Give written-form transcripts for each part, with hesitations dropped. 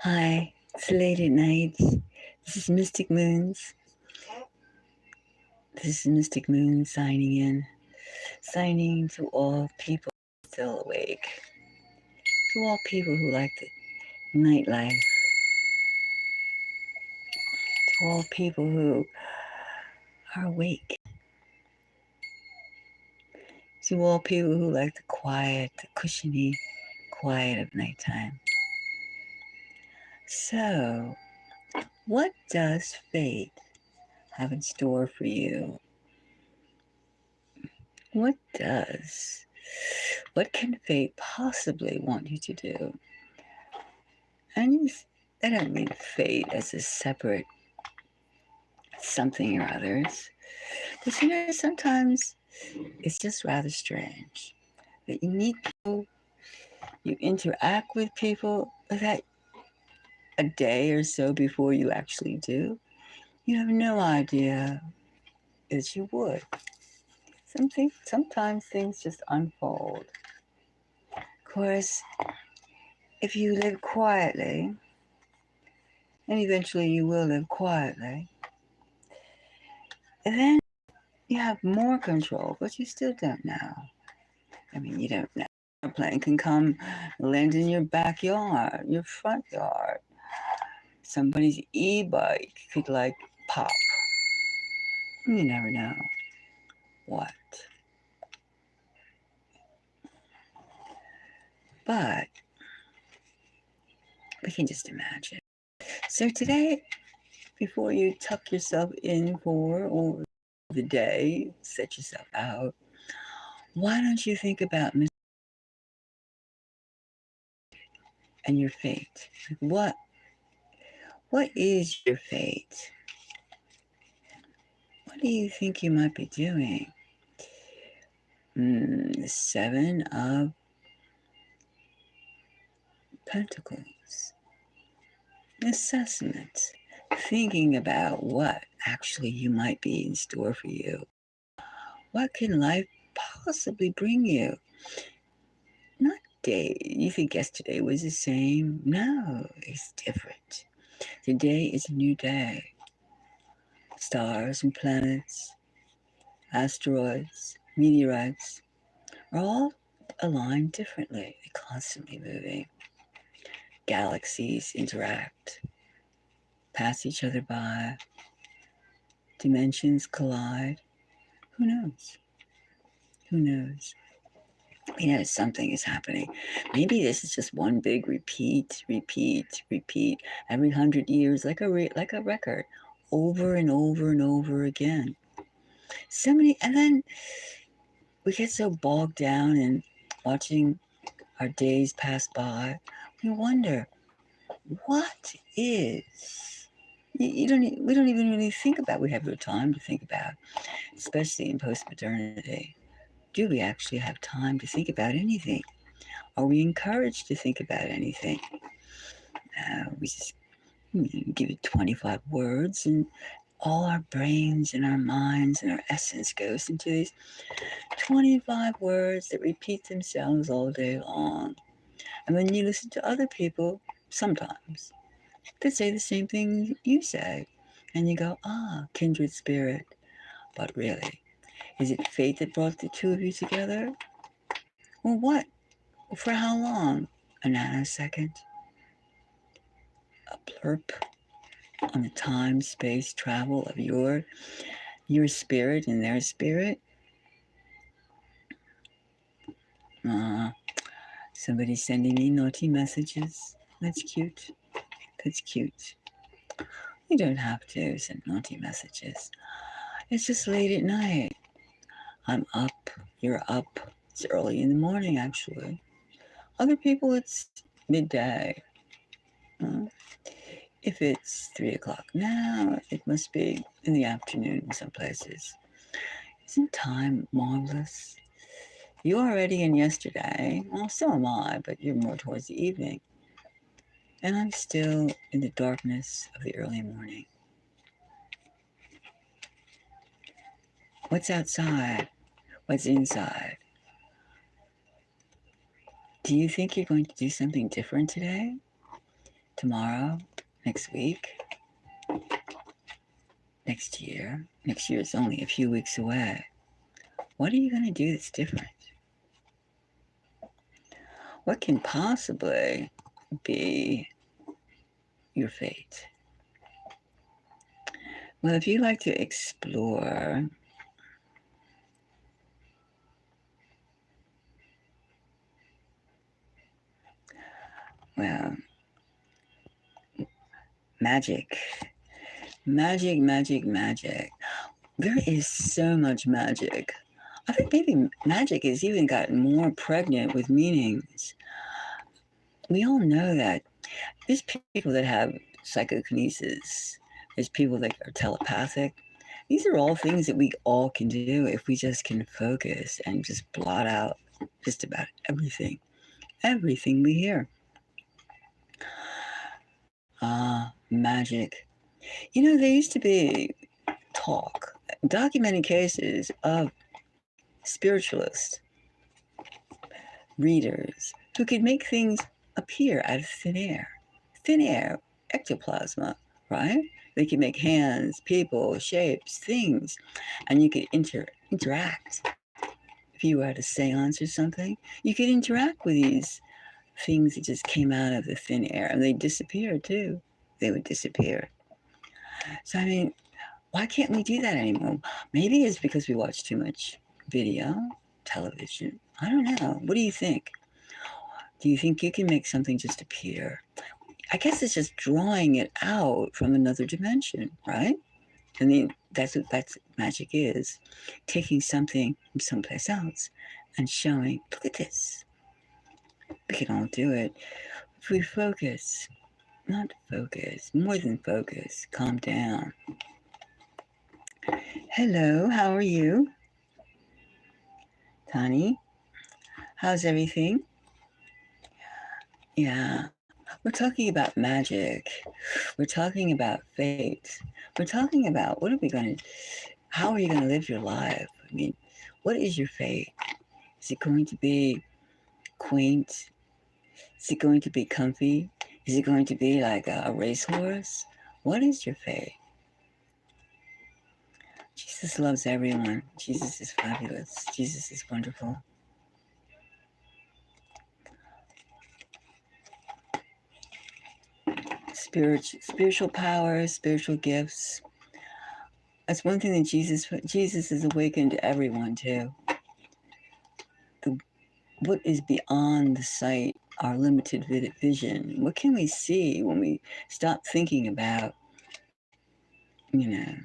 Hi, it's late at night. This is Mystic Moons. This is Mystic Moon signing to all people still awake, to all people who like the nightlife, to all people who are awake, to all people who like the quiet, the cushiony quiet of nighttime. So, what does fate have in store for you? What can fate possibly want you to do? And I don't mean fate as a separate something or others. But sometimes it's just rather strange that you meet people, you interact with people, but that a day or so before you actually do, you have no idea that you would. Sometimes things just unfold. Of course, if you live quietly, and eventually you will live quietly, then you have more control, but you still don't know. I mean, you don't know. A plane can come land in your backyard, your front yard. Somebody's e-bike could pop. You never know what. But we can just imagine. So today, before you tuck yourself in for the day, set yourself out, why don't you think about and your fate? What is your fate? What do you think you might be doing? The Seven of Pentacles. Assessment. Thinking about what actually you might be in store for you. What can life possibly bring you? Not day. You think yesterday was the same? No, it's different. Today is a new day. Stars and planets, asteroids, meteorites are all aligned differently. They're constantly moving. Galaxies interact, pass each other by, dimensions collide. Who knows? Who knows? Something is happening. Maybe this is just one big repeat every 100 years, like a record, over and over and over again. So many, and then we get so bogged down in watching our days pass by. We wonder, what is? We don't even really think about. We have no time to think about, especially in post-modernity. Do we actually have time to think about anything? Are we encouraged to think about anything? We just give it 25 words, and all our brains and our minds and our essence goes into these 25 words that repeat themselves all day long. And then you listen to other people, sometimes, that say the same thing you say. And you go, kindred spirit. But really, is it fate that brought the two of you together? Well, what? For how long? A nanosecond? A blurb on the time space travel of your spirit and their spirit? Somebody's sending me naughty messages. That's cute. That's cute. You don't have to send naughty messages. It's just late at night. I'm up. You're up. It's early in the morning, actually. Other people, it's midday. If it's 3 o'clock now, it must be in the afternoon in some places. Isn't time marvelous? You're already in yesterday. Well, so am I, but you're more towards the evening. And I'm still in the darkness of the early morning. What's outside? What's inside? Do you think you're going to do something different today? tomorrow, next week, next year. Next year is only a few weeks away. What are you going to do that's different? What can possibly be your fate? Well, if you like to explore, well, magic. Magic, magic, magic. There is so much magic. I think maybe magic has even gotten more pregnant with meanings. We all know that there's people that have psychokinesis, there's people that are telepathic. These are all things that we all can do if we just can focus and just blot out just about everything we hear. Magic. You know, there used to be talk, documented cases of spiritualists, readers, who could make things appear out of thin air. Thin air, ectoplasma, right? They could make hands, people, shapes, things, and you could interact. If you were at a seance or something, you could interact with these things that just came out of the thin air, and they disappeared too. They would disappear. So, I mean, why can't we do that anymore? Maybe it's because we watch too much video, television. I don't know. What do you think? Do you think you can make something just appear? I guess it's just drawing it out from another dimension, right? I mean, that's what magic is. Taking something from someplace else and showing, look at this. We can all do it. If we focus, not focus, more than focus, calm down. Hello, how are you? Tani, how's everything? Yeah, we're talking about magic. We're talking about fate. We're talking about how are you going to live your life? I mean, what is your fate? Is it going to be quaint? Is it going to be comfy? Is it going to be like a racehorse? What is your fate? Jesus loves everyone. Jesus is fabulous. Jesus is wonderful. Spiritual powers, spiritual gifts. That's one thing that Jesus has awakened everyone to. What is beyond the sight, our limited vision? What can we see when we stop thinking about, the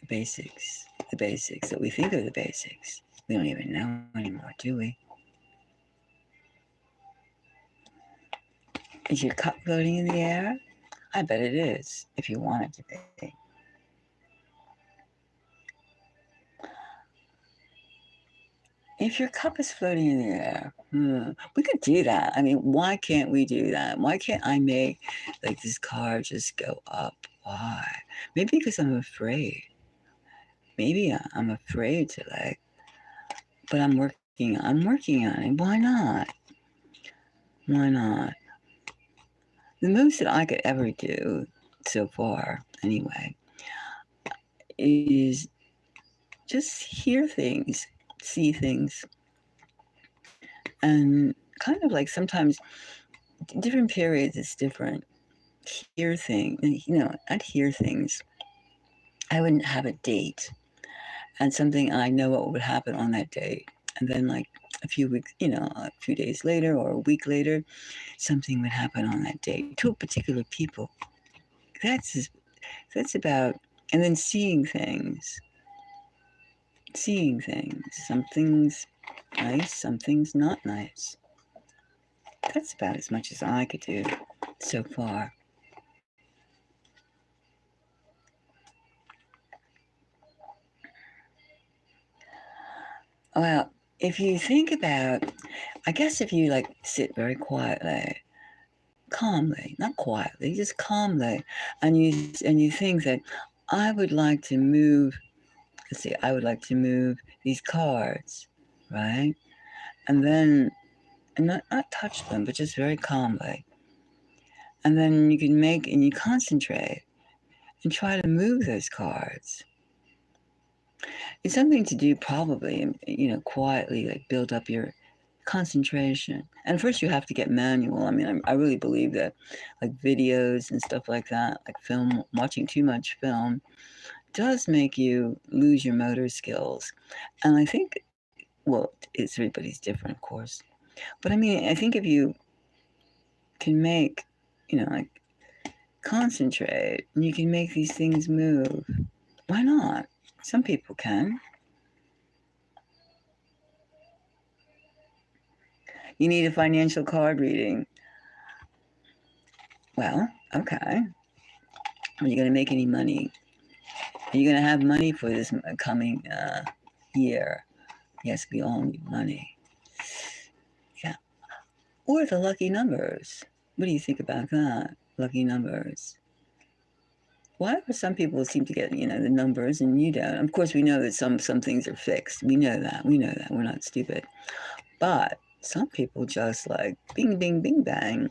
basics, that we think are the basics? We don't even know anymore, do we? Is your cup floating in the air? I bet it is, if you want it to be. If your cup is floating in the air, we could do that. I mean, why can't we do that? Why can't I make like this car just go up? Why? Maybe because I'm afraid. Maybe I'm afraid to but I'm working on it. Why not? Why not? The most that I could ever do so far, anyway, is just hear things, see things, and kind of like sometimes different periods it's different. Hear things, I'd hear things. I wouldn't have a date and something I know what would happen on that date. And then like a few weeks, a few days later or a week later, something would happen on that date to a particular people. That's about, and then seeing things. Something's nice, something's not nice. That's about as much as I could do so far. Well, if you think about, I guess if you like sit very quietly, calmly, not quietly, just calmly, and you think that I would like to move, I would like to move these cards, right? And then, and not touch them, but just very calmly. And then you can make and you concentrate and try to move those cards. It's something to do probably, quietly, like build up your concentration. And first you have to get manual. I mean, I really believe that like videos and stuff like that, like film, watching too much film does make you lose your motor skills. And I think, well, it's everybody's different, of course. But I mean, I think if you can make, like concentrate and you can make these things move, why not? Some people can. You need a financial card reading. Well, okay. Are you going to make any money? Are you going to have money for this coming year? Yes, we all need money. Yeah. Or the lucky numbers. What do you think about that? Lucky numbers. Why do some people seem to get, the numbers and you don't? Of course, we know that some things are fixed. We know that. We're not stupid. But some people just like bing, bing, bing, bang.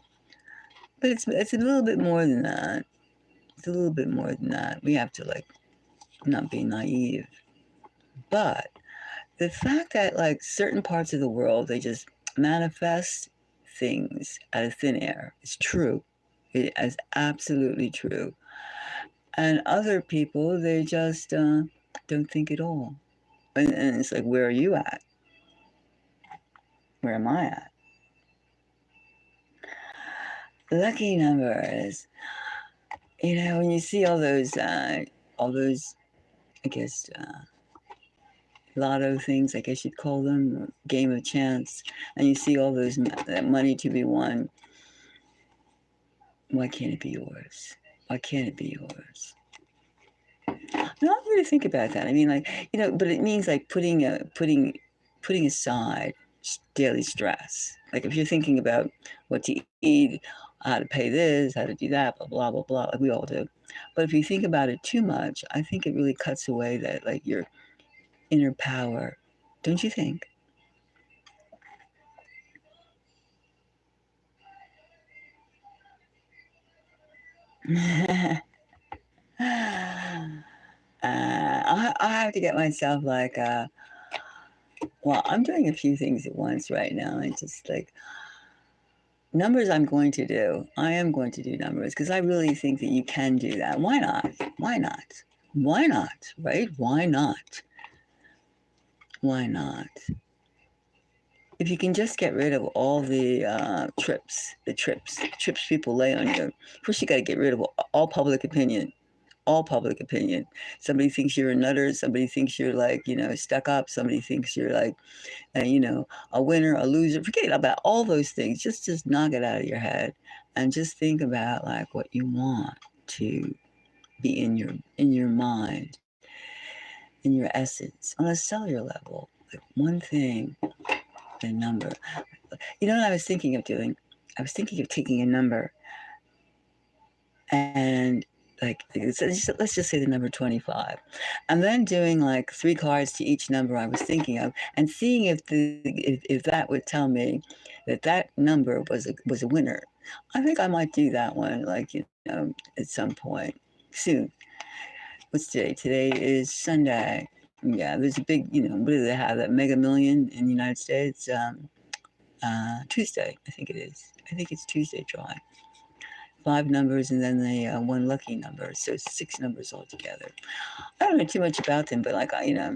But it's a little bit more than that. It's a little bit more than that. We have to like not be naive. But the fact that like certain parts of the world, they just manifest things out of thin air is true. It is absolutely true. And other people, they just don't think at all. And it's like, where are you at? Where am I at? Lucky numbers. When you see all those, I guess, lotto things, I guess you'd call them, game of chance, and you see all those that money to be won. Why can't it be yours? Why can't it be yours? No, I really think about that. I mean, like, but it means like putting aside daily stress. Like if you're thinking about what to eat, how to pay this, how to do that, blah blah blah blah, like we all do. But if you think about it too much, I think it really cuts away that like your inner power. Don't you think? I have to get myself like, well, I'm doing a few things at once right now. And just like numbers, I'm going to do. I am going to do numbers because I really think that you can do that. Why not? Why not? Why not? Right? Why not? Why not? If you can just get rid of all the trips people lay on you. First, you got to get rid of all public opinion. All public opinion. Somebody thinks you're a nutter. Somebody thinks you're like, stuck up. Somebody thinks you're like, a winner, a loser. Forget about all those things. Just knock it out of your head and just think about like what you want to be in your mind, in your essence, on a cellular level. Like one thing, a number. You know what I was thinking of doing? I was thinking of taking a number and like let's just say the number 25 and then doing like 3 cards to each number I was thinking of and seeing if that would tell me that number was a winner. I think I might do that one like at some point soon. What's today is Sunday. Yeah, there's a big what do they have, that Mega Million in the United States? Tuesday, I think it is. I think it's Tuesday drawing. 5 numbers and then the one lucky number, so 6 numbers altogether. I don't know too much about them, but like I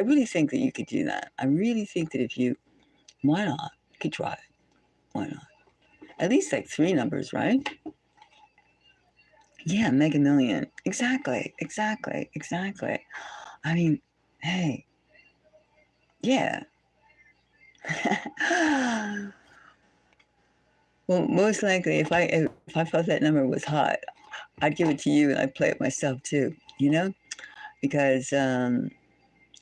really think that you could do that. I really think that if you, why not? You could try it. Why not? At least like 3 numbers, right? Yeah, Mega Million. Exactly. I mean, hey, yeah. Well, most likely, if I felt that number was hot, I'd give it to you and I'd play it myself too. Because if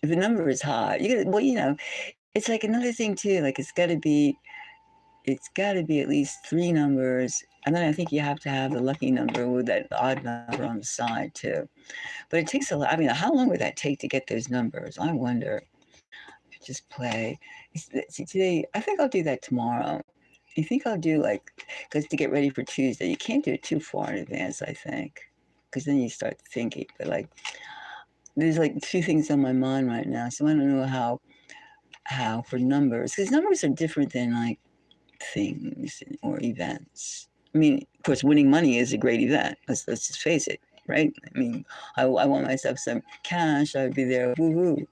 the number is hot, it's like another thing too. Like it's got to be at least 3 numbers, and then I think you have to have the lucky number with that odd number on the side too. But it takes a lot. I mean, how long would that take to get those numbers? I wonder. Just play. See, today, I think I'll do that tomorrow. You think I'll do like, because to get ready for Tuesday, you can't do it too far in advance, I think, because then you start thinking. But like, there's like two things on my mind right now, so I don't know how for numbers, because numbers are different than like things or events. I mean, of course, winning money is a great event. Let's just face it, right? I mean, I want myself some cash. I'd be there, woohoo.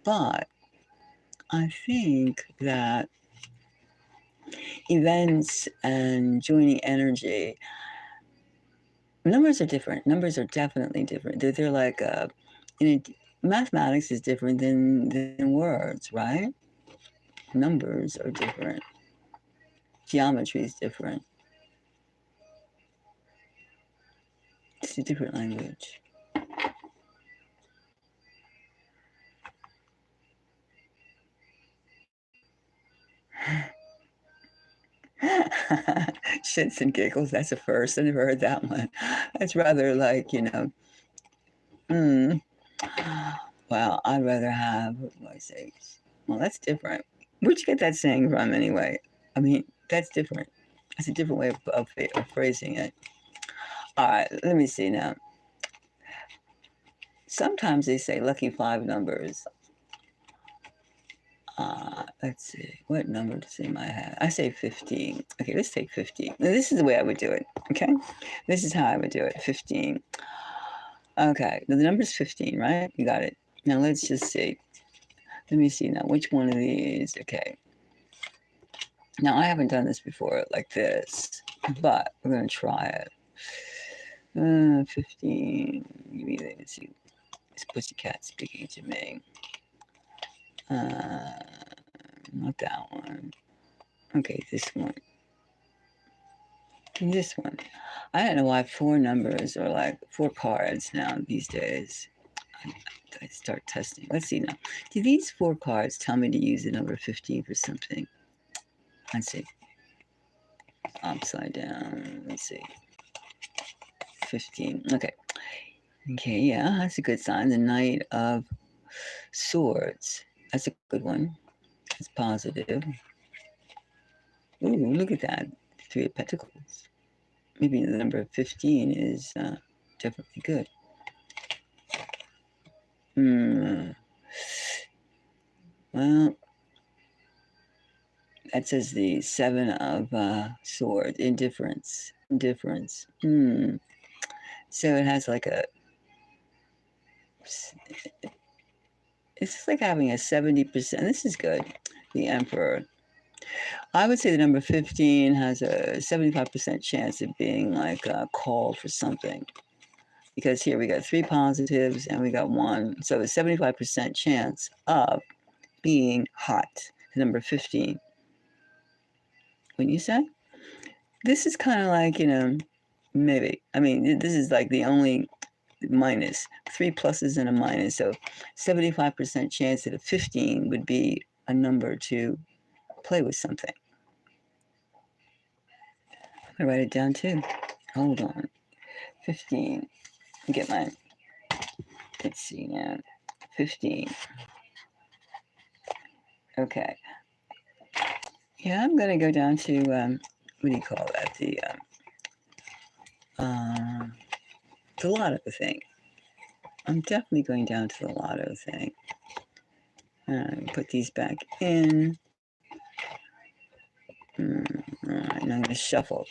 But I think that events and joining energy, numbers are different. Numbers are definitely different. They're like, mathematics is different than words, right? Numbers are different. Geometry is different. It's a different language. Shits and giggles. That's a first. I never heard that one. That's rather like, well, I'd rather have, what do I say? Well, that's different. Where'd you get that saying from anyway? I mean, that's different. That's a different way of phrasing it. All right, let me see now. Sometimes they say lucky 5 numbers. Let's see. What number does it might have? I say 15. Okay, let's take 15. Now, this is the way I would do it. Okay, this is how I would do it. 15. Okay, now the number's 15, right? You got it. Now let's just see. Let me see now. Which one of these? Okay. Now I haven't done this before like this, but we're gonna try it. 15. Let's see. This pussycat speaking to me. Not that one. Okay, this one. This one. I don't know why 4 numbers are like 4 cards now these days. I start testing. Let's see now. Do these 4 cards tell me to use the number 15 for something? Let's see. Upside down. Let's see. 15. Okay. Okay, yeah, that's a good sign. The Knight of Swords. That's a good one. It's positive. Ooh, look at that. 3 of Pentacles. Maybe the number 15 is definitely good. Well, that says the 7 of Swords. Indifference. Indifference. So it has like a... It's just like having a 70%. This is good. The Emperor. I would say the number 15 has a 75% chance of being like called for something. Because here we got 3 positives and we got 1. So a 75% chance of being hot. The number 15. Wouldn't you say? This is kind of like, maybe. I mean, this is like the only minus. 3 pluses and a minus. So 75% chance that a 15 would be a number to play with something. I'm going to write it down too. Hold on. 15. Get my... Let's see now. 15. Okay. Yeah, I'm going to go down to, what do you call that? The lotto thing. I'm definitely going down to the lotto thing. Put these back in. All right, and I'm going to shuffle.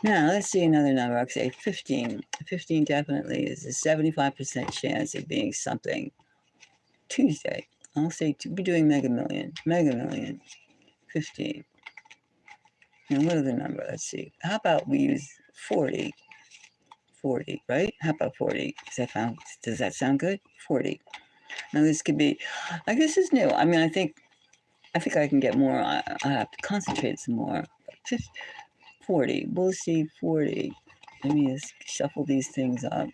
Now, let's see another number. I'll say 15. 15 definitely is a 75% chance of being something. Tuesday. I'll say we're doing Mega Million. Mega Million. 15. And what other number? Let's see. How about we use 40? 40, right? How about 40? Does that sound good? 40. Now this could be, like this is new. I mean, I think I can get more. I have to concentrate some more. 40. We'll see 40. Let me just shuffle these things up.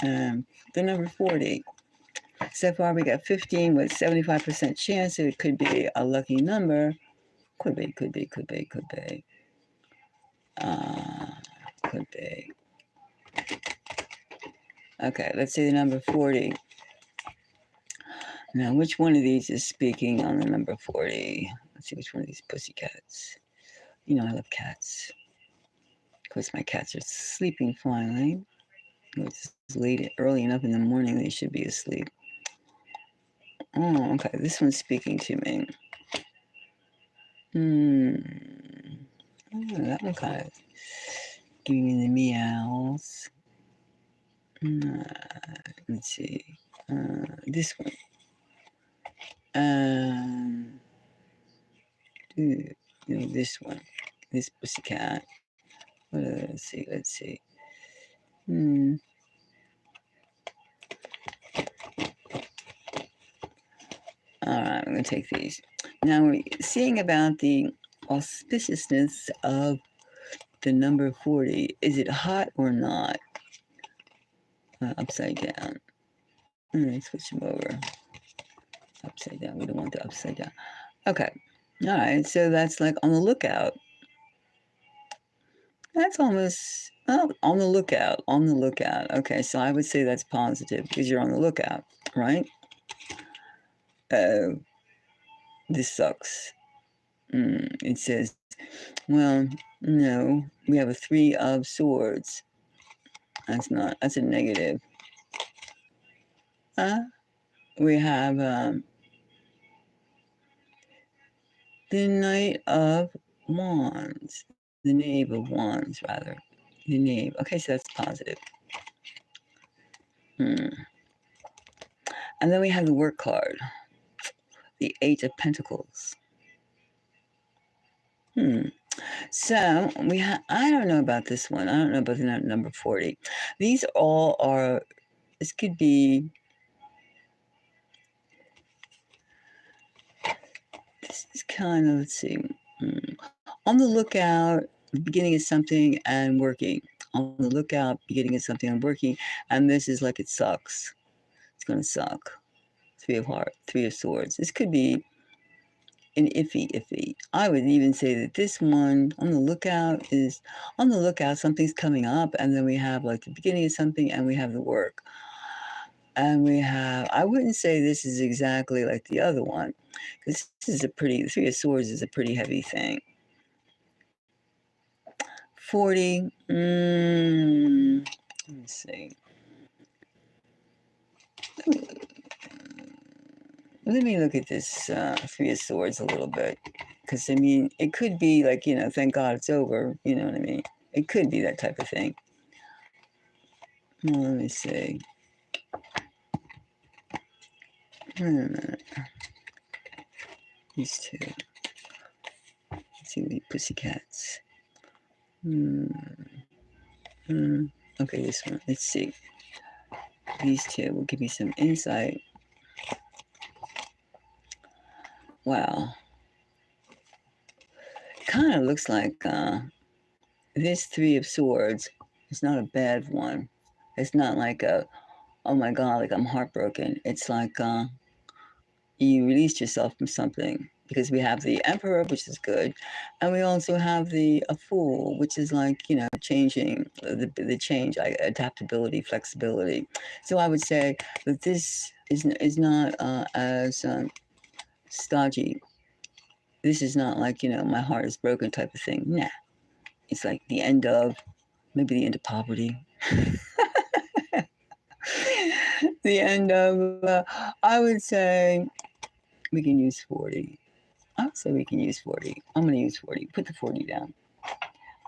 The number 40. So far we got 15 with 75% chance. So it could be a lucky number. Could be. Could be. Okay, let's say the number 40. Now, which one of these is speaking on the number 40? Let's see which one of these pussycats. You know, I love cats. Of course, my cats are sleeping finally. It's late, early enough in the morning, they should be asleep. Oh, okay, this one's speaking to me. Oh, that one kind of giving me the meows. Let's see. This one. This one. This pussycat. Let's see. Let's see. All right, I'm going to take these. Now we're seeing about the auspiciousness of the number 40. Is it hot or not? Upside down. Let's switch them over. Upside down. We don't want the upside down. Okay. All right. So that's like on the lookout. That's almost on the lookout. On the lookout. Okay. So I would say that's positive because you're on the lookout, right? Oh, this sucks. It says, well, no, we have a 3 of swords. That's a negative. We have the Knight of Wands. The Knave of Wands, rather. The Knave. Okay, so that's positive. And then we have the work card. The 8 of Pentacles. So we have, I don't know about this one. I don't know about the number 40. These all are, this could be, this is kind of, let's see, on the lookout, beginning of something and working. On the lookout, beginning of something and working. And this is like it sucks. It's going to suck. 3 of Hearts, 3 of Swords. This could be an iffy. I would even say that this one on the lookout is on the lookout. Something's coming up, and then we have like the beginning of something, and we have the work. And we have, I wouldn't say this is exactly like the other one, because this is a pretty, the 3 of Swords is a pretty heavy thing. 40, let me see. Let me look at this 3 of Swords a little bit. Because, I mean, it could be like, thank God it's over. You know what I mean? It could be that type of thing. Well, let me see. Wait a minute. These two. Let's see the pussycats. Okay, this one. Let's see. These two will give me some insight. Wow. Kind of looks like this 3 of Swords is not a bad one. It's not like a, oh my God, like I'm heartbroken. It's like you released yourself from something, because we have the Emperor, which is good, and we also have the Fool, which is like, changing, the change, adaptability, flexibility. So I would say that this is not as stodgy. This is not like, my heart is broken type of thing. Nah. It's like the end of, maybe the end of poverty. The end of, I would say we can use 40. I would say we can use 40. I'm going to use 40. Put the 40 down.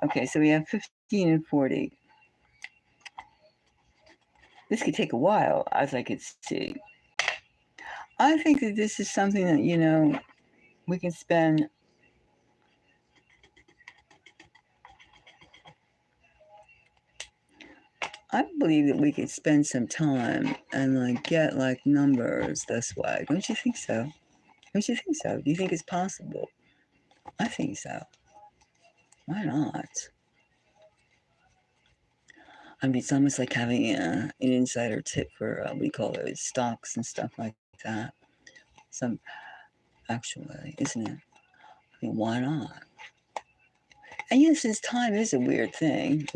Okay, so we have 15 and 40. This could take a while, as I could see. I think that this is something that, we can spend. I believe that we could spend some time and like get like numbers this way. Don't you think so? Don't you think so? Do you think it's possible? I think so. Why not? I mean, it's almost like having an insider tip for what do you call those stocks and stuff like that. Some actually, isn't it? I mean, why not? And since time is a weird thing,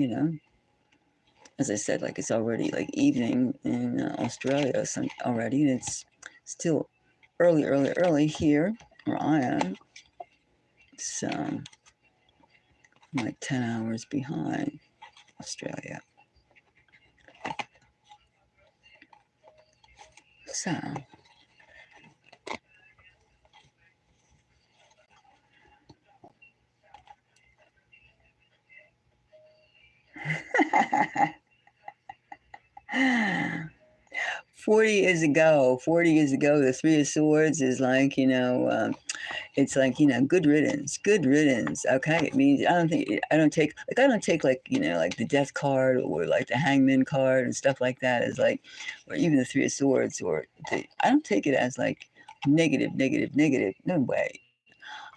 as I said, like it's already like evening in Australia already, and it's still early here where I am. So I'm like 10 hours behind Australia. So, Forty years ago. The Three of Swords is like, it's like, good riddance, good riddance. Okay, it means I don't take like, like the Death card or like the Hangman card and stuff like that as like, or even the Three of Swords I don't take it as like negative, negative, negative. No way.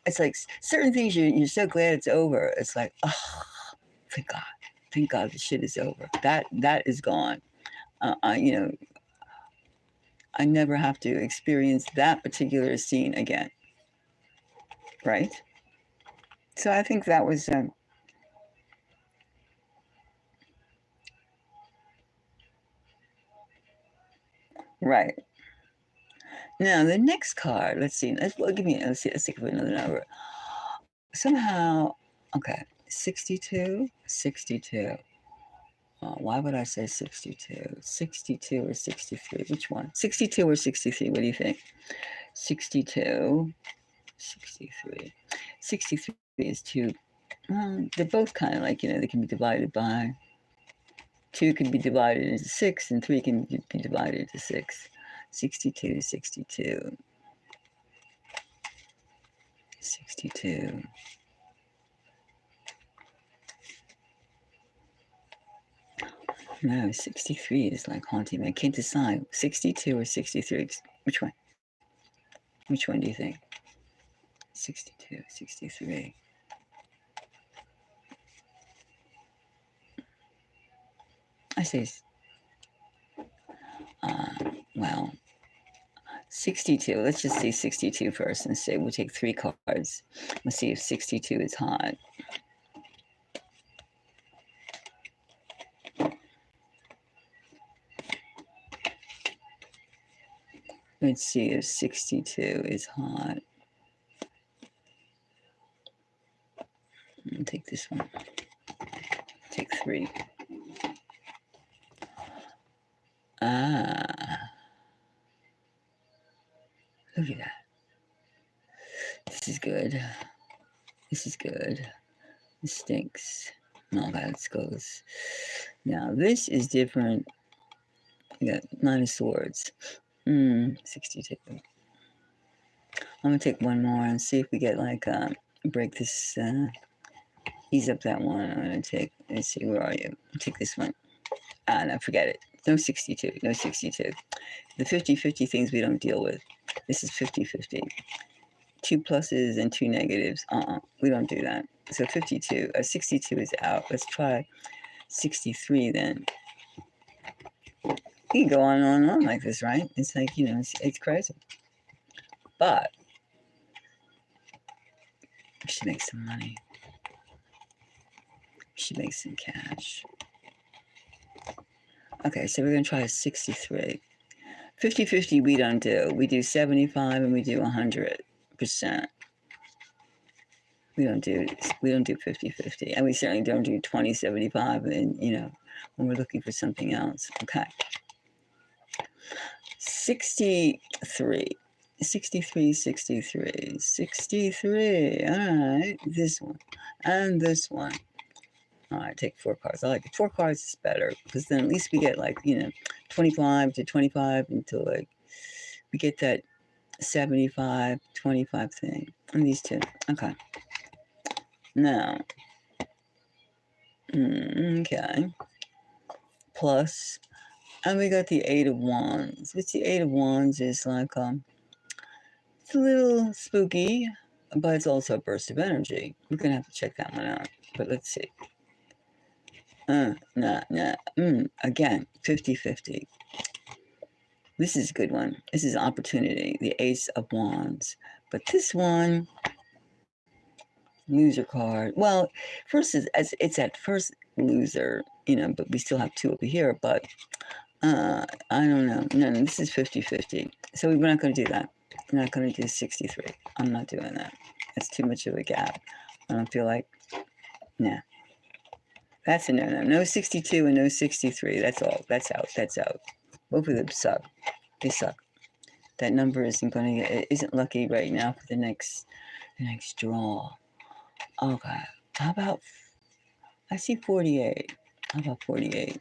It's like certain things you're so glad it's over. It's like, oh, thank God the shit is over. That is gone. You know, I never have to experience that particular scene again, right? So I think that was right. Now the next card, let's see. Let's see. Let's think of another number. Somehow, okay, 62, 62. Why would I say 62? 62 or 63? Which one? 62 or 63? What do you think? 62, 63. 63 is two. They're both kind of like, they can be divided by. Two can be divided into six, and three can be divided into six. 62, 62. 62. No, 63 is like haunting me. I can't decide. 62 or 63? Which one? Which one do you think? 62, 63. I say, well, 62. Let's just say 62 first and say we'll take 3 cards. Let's see if 62 is hot. Let's see if 62 is hot. I'll take this one. Take 3. Look at that. This is good. This is good. This stinks. No, that goes. Now, this is different. We got 9 of Swords. 62. I'm going to take one more and see if we get like, break this, ease up that one. I'm going to take, let's see, where are you? I'll take this one. No, forget it. No 62. No 62. The 50-50 things we don't deal with. This is 50-50. 2 pluses and 2 negatives. We don't do that. So 62 is out. Let's try 63 then. You can go on and on like this, right? It's like, it's crazy. But we should make some money. We should make some cash. Okay, so we're going to try a 63. 50-50 we don't do. We do 75 and we do 100%. We don't do 50-50. And we certainly don't do 20-75 and, when we're looking for something else. Okay. 63. 63, 63, 63. All right. This one and this one. All right, take 4 cards. I like it. 4 cards is better because then at least we get like, 25 to 25 until like we get that 75, 25 thing. And these 2. Okay. Now, okay. Plus, and we got the 8 of Wands. Which the 8 of Wands is like, it's a little spooky, but it's also a burst of energy. We're going to have to check that one out. But let's see. Again, 50-50. This is a good one. This is opportunity, the Ace of Wands. But this one, loser card. Well, first it's at first loser, but we still have 2 over here. But I don't know. No, this is 50-50. So we're not going to do that. I'm not going to do 63. I'm not doing that. That's too much of a gap. I don't feel like No. That's a no-no. No 62 and no 63. That's all. That's out. That's out. Both of them suck. They suck. That number isn't lucky right now for the next draw. Okay. How about, I see 48. How about 48?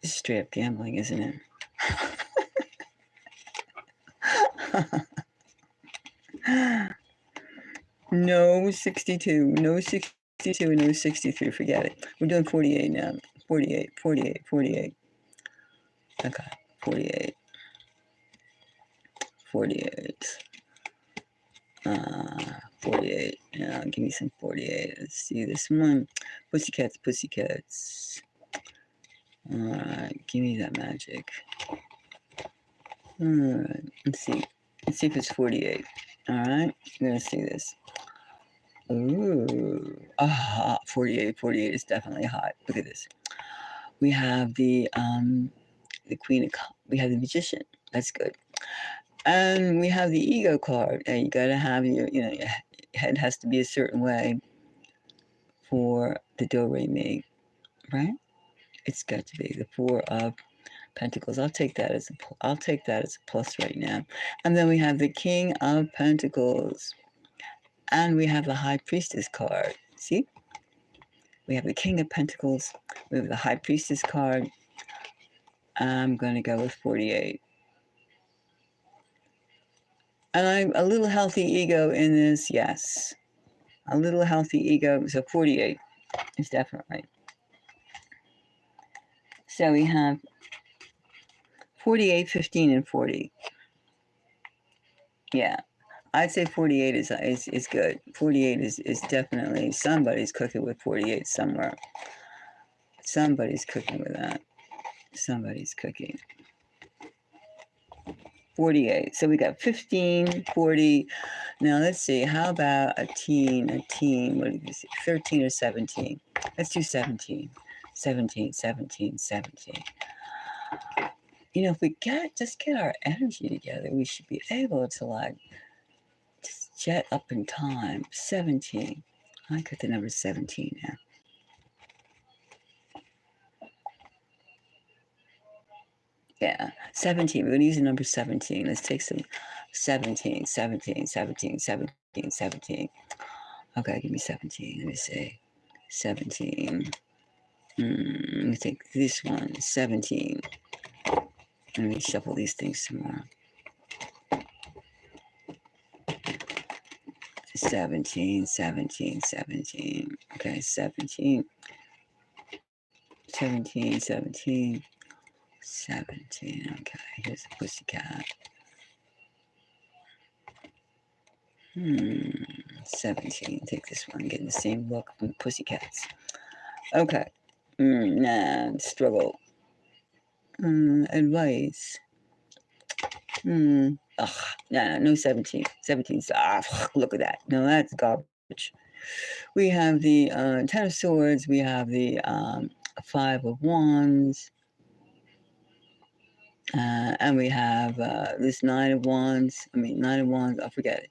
This is straight up gambling, isn't it? No 62. No 62 and no 63. Forget it. We're doing 48 now. 48, 48, 48. Okay. 48. 48. 48. Yeah, give me some 48. Let's see this one. Pussycats, pussycats. Alright, give me that magic. Alright, let's see. Let's see if it's 48. Alright, we're gonna see this. Ooh. 48. 48 is definitely hot. Look at this. We have the Queen of Cups. We have the Magician. That's good. And we have the Ego card. And you gotta have your head has to be a certain way for the Do-Re-Mi, right? It's got to be the Four of Pentacles. I'll take that as a plus right now. And then we have the King of Pentacles. And we have the High Priestess card. See? We have the King of Pentacles. We have the High Priestess card. I'm going to go with 48. And I'm a little healthy ego in this, yes. A little healthy ego, so 48 is definitely. So we have 48, 15, and 40. Yeah, I'd say 48 is good. 48 is definitely, somebody's cooking with 48 somewhere. Somebody's cooking with that. Somebody's cooking. 48. So we got 15, 40. Now let's see. How about a teen? What did you say? 13 or 17? Let's do 17. 17, 17, 17. If we just get our energy together, we should be able to just jet up in time. 17. I got the number 17 now. Yeah, 17. We're going to use the number 17. Let's take some 17, 17, 17, 17, 17. Okay, give me 17. Let me see. 17. Let me take this one. 17. Let me shuffle these things some more. 17, 17, 17. Okay, 17. 17, 17. 17. Okay, here's a pussycat. 17. Take this one. Getting the same look from the pussycats. Okay. Nah, struggle. Advice. No 17. 17's look at that. No, that's garbage. We have the Ten of Swords. We have the Five of Wands. And we have this Nine of Wands. I'll forget it.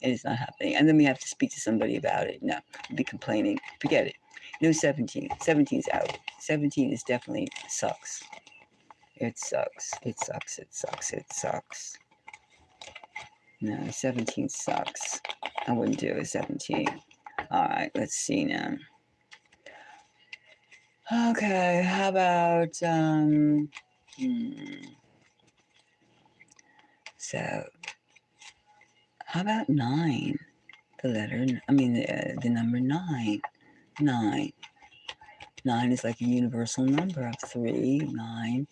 It is not happening. And then we have to speak to somebody about it. No, I'll be complaining. Forget it. No 17. 17's out. 17 is definitely sucks. It sucks. It sucks. It sucks. It sucks. No, 17 sucks. I wouldn't do a 17. All right, let's see now. Okay, how about so how about 9? The number 9. 9. 9 is like a universal number of 3, 9.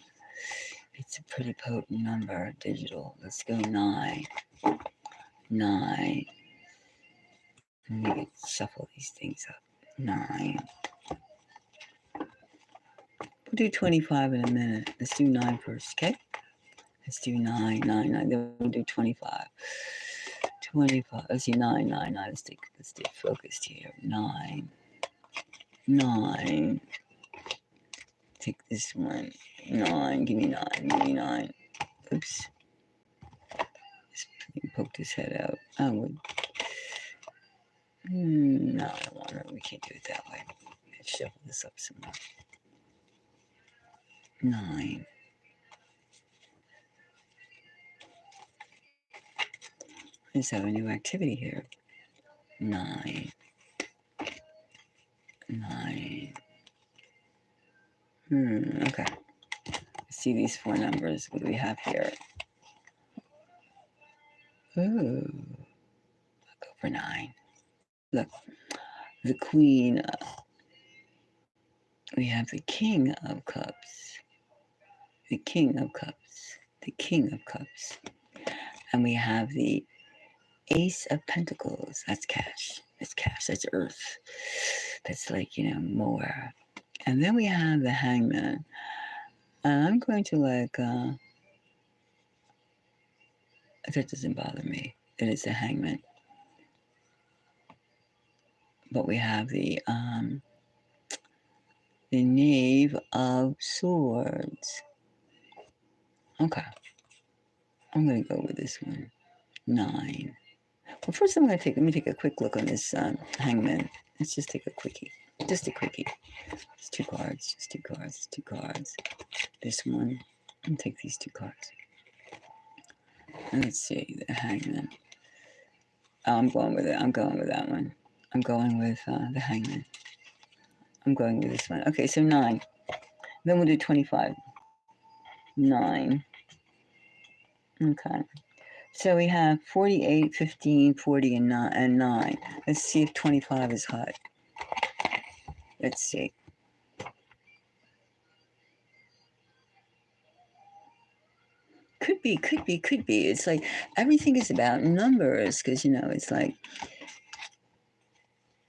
It's a pretty potent number, digital. Let's go 9. 9. Let me shuffle these things up. 9. We'll do 25 in a minute. Let's do 9 first, okay? Let's do 9, 9, 9. Then we'll do 25. 25. Let's see, 9, 9, 9. Let's stay focused here. 9. 9. Take this one. 9. Give me 9. Give me 9. Oops. Just poked his head out. I would. No, I don't want to. We can't do it that way. Let's shuffle this up some more. 9. Let's have a new activity here. 9. 9. Okay. Let's see these 4 numbers. What do we have here? Ooh. I'll go for 9. Look, the Queen. We have the King of Cups. The King of Cups. The King of Cups. And we have the Ace of Pentacles. That's cash. That's cash. That's earth. That's like, more. And then we have the Hangman. And I'm going to that doesn't bother me. It is the Hangman. But we have the Knave of Swords. Okay. I'm going to go with this one. 9. Well, first let me take a quick look on this Hangman. Let's just take a quickie. Just a quickie. It's 2 cards. Just 2 cards. 2 cards. This one. I'll take these 2 cards. And let's see. The Hangman. Oh, I'm going with it. I'm going with that one. I'm going with the Hangman. I'm going with this one. Okay, so 9. Then we'll do 25. 9. Okay. So we have 48, 15, 40, and 9. Let's see if 25 is hot. Let's see. Could be. It's like everything is about numbers because, it's like,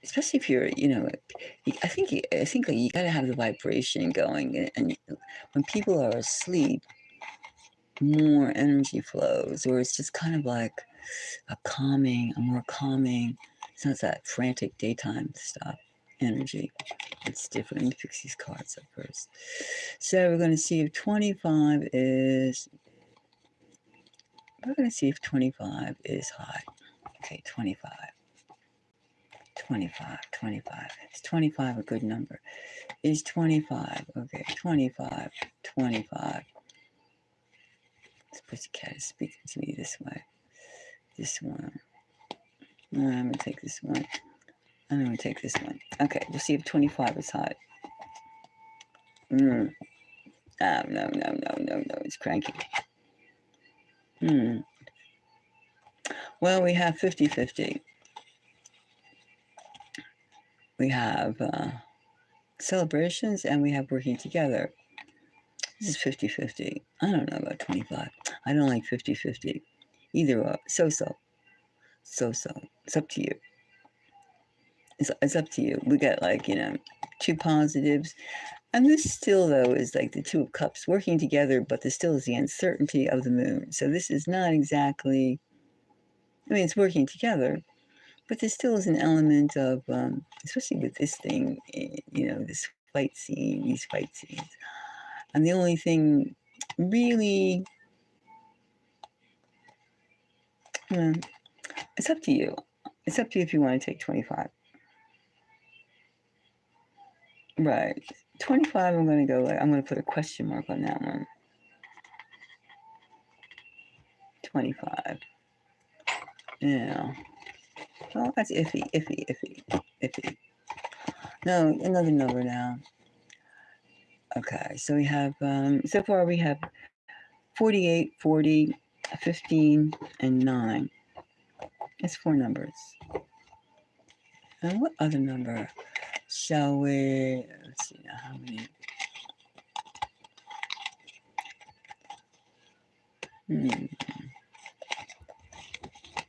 especially if you're, I think you got to have the vibration going. And when people are asleep, more energy flows, or it's just kind of like a more calming. It's not that frantic daytime stuff. Energy. It's different. Let me fix these cards up first. So we're going to see if 25 is. We're going to see if 25 is hot. Okay, 25. 25. Is 25 a good number? Is 25. Okay, 25. This pussycat is speaking to me this way. This one. I'm going to take this one. I'm going to take this one. Okay, we'll see if 25 is hot. No. It's cranky. Well, we have 50-50. We have celebrations and we have working together. This is 50-50. I don't know about 25. I don't like 50-50. Either or. So-so. It's up to you. It's up to you. We got 2 positives. And this still, though, is like the 2 of Cups working together, but there still is the uncertainty of the moon. So this is not exactly, it's working together, but there still is an element of, especially with this thing, this fight scene, these fight scenes. And the only thing really, it's up to you. It's up to you if you want to take 25. Right. 25, I'm going to put a question mark on that one. 25. Yeah. Oh, that's iffy. No, another number now. Okay, so we have, so far we have 48, 40, 15, and 9. That's 4 numbers. And what other number shall we, let's see now, how many?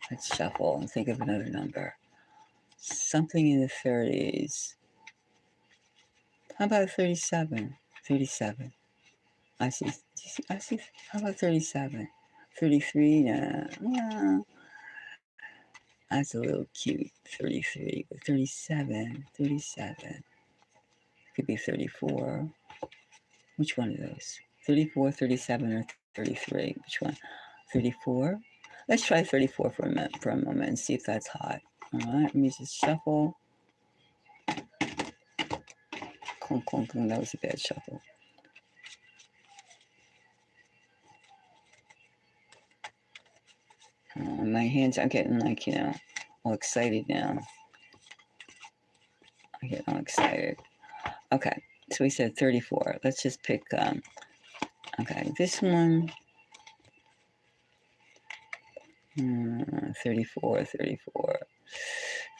Let's shuffle and think of another number. Something in the 30s. How about 37? 37. I see. How about 37? 33? No. That's a little cute. 33. But 37. Could be 34. Which one of those? 34, 37, or 33? Which one? 34? Let's try 34 for a moment and see if that's hot. All right, let me just shuffle. Clunk, clunk, clunk. That was a bad shuffle. My hands are getting like, all excited now. I get all excited. Okay, so we said 34. Let's just pick, okay, this one. 34, 34.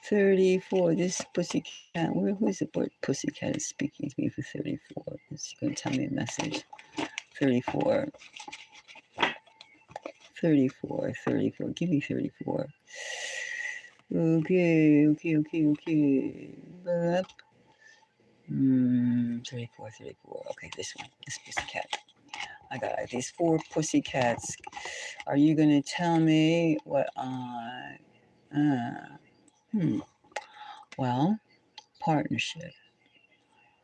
34. This pussycat. Who's the word pussycat is speaking to me for 34? It's going to tell me a message. 34. 34, 34. Give me 34. Okay. 34, 34. Okay, this one. This pussycat. I got these 4 pussycats. Are you going to tell me what I... Well, partnership.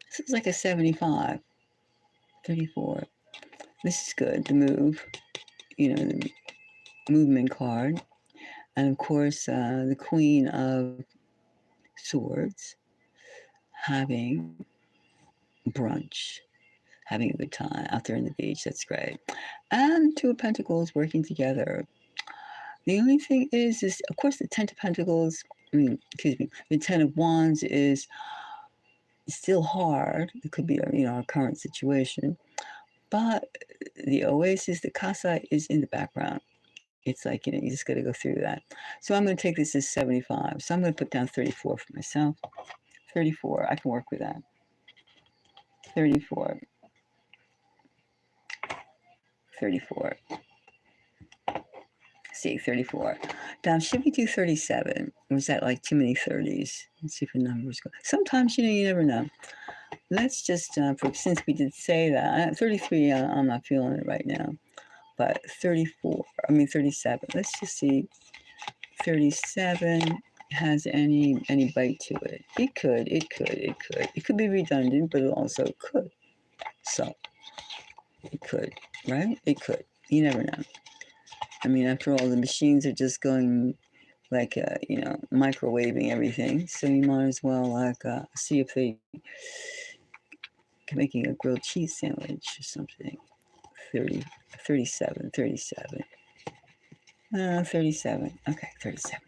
This is like a 75. 34. This is good. The move. The movement card. And of course, the Queen of Swords having brunch, having a good time out there on the beach. That's great. And 2 of Pentacles working together. The only thing is, of course, the 10 of Pentacles, the 10 of Wands is still hard. It could be, our current situation. But the oasis, the casa is in the background. It's like, you just got to go through that. So I'm going to take this as 75. So I'm going to put down 34 for myself. 34. I can work with that. 34. 34. See, 34. Now, should we do 37? Or was that like too many 30s? Let's see if the numbers go. Sometimes, you never know. Let's just, since we did say that, 33, I'm not feeling it right now. But 37. Let's just see. 37 has any bite to it. It could. It could be redundant, but it also could. So, it could, right? It could. You never know. After all, the machines are just going like, microwaving everything. So you might as well see if they can making a grilled cheese sandwich or something. 37. 37. Okay, 37.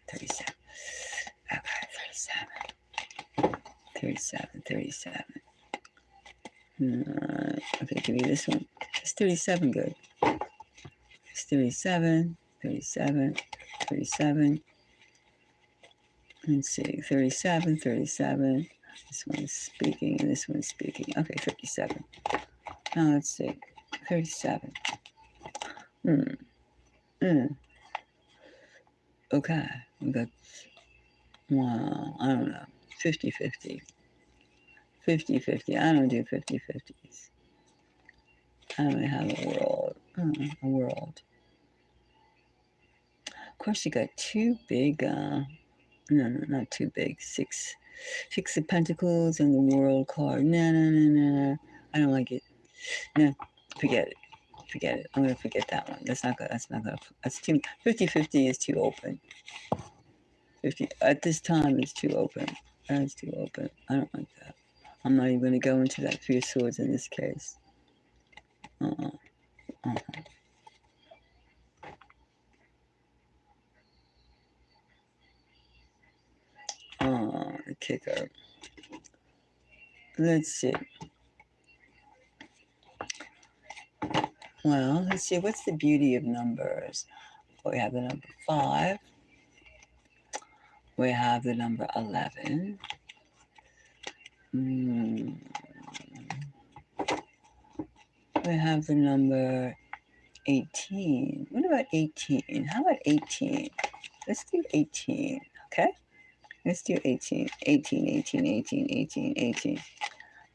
Okay, 37. Okay, give me this one. It's 37 good. It's 37. Let's see, 37. This one's speaking and this one's speaking. Okay, 37. Now let's see, 37. Okay, we got, wow, I don't know, 50-50. 50-50. I don't do 50-50s. I don't have a world. Of course, you got 2 big, no, not too big. 6 of Pentacles and the World card. No. I don't like it. No, forget it. I'm gonna forget that one. That's too 50-50 is too open. 50 at this time is too open. That's too open. I don't like that. I'm not even gonna go into that 3 of Swords in this case. The kicker. Let's see. Well, let's see. What's the beauty of numbers? We have the number 5. We have the number 11. We have the number 18. What about 18? How about 18? Let's do 18, okay? Let's do 18. 18.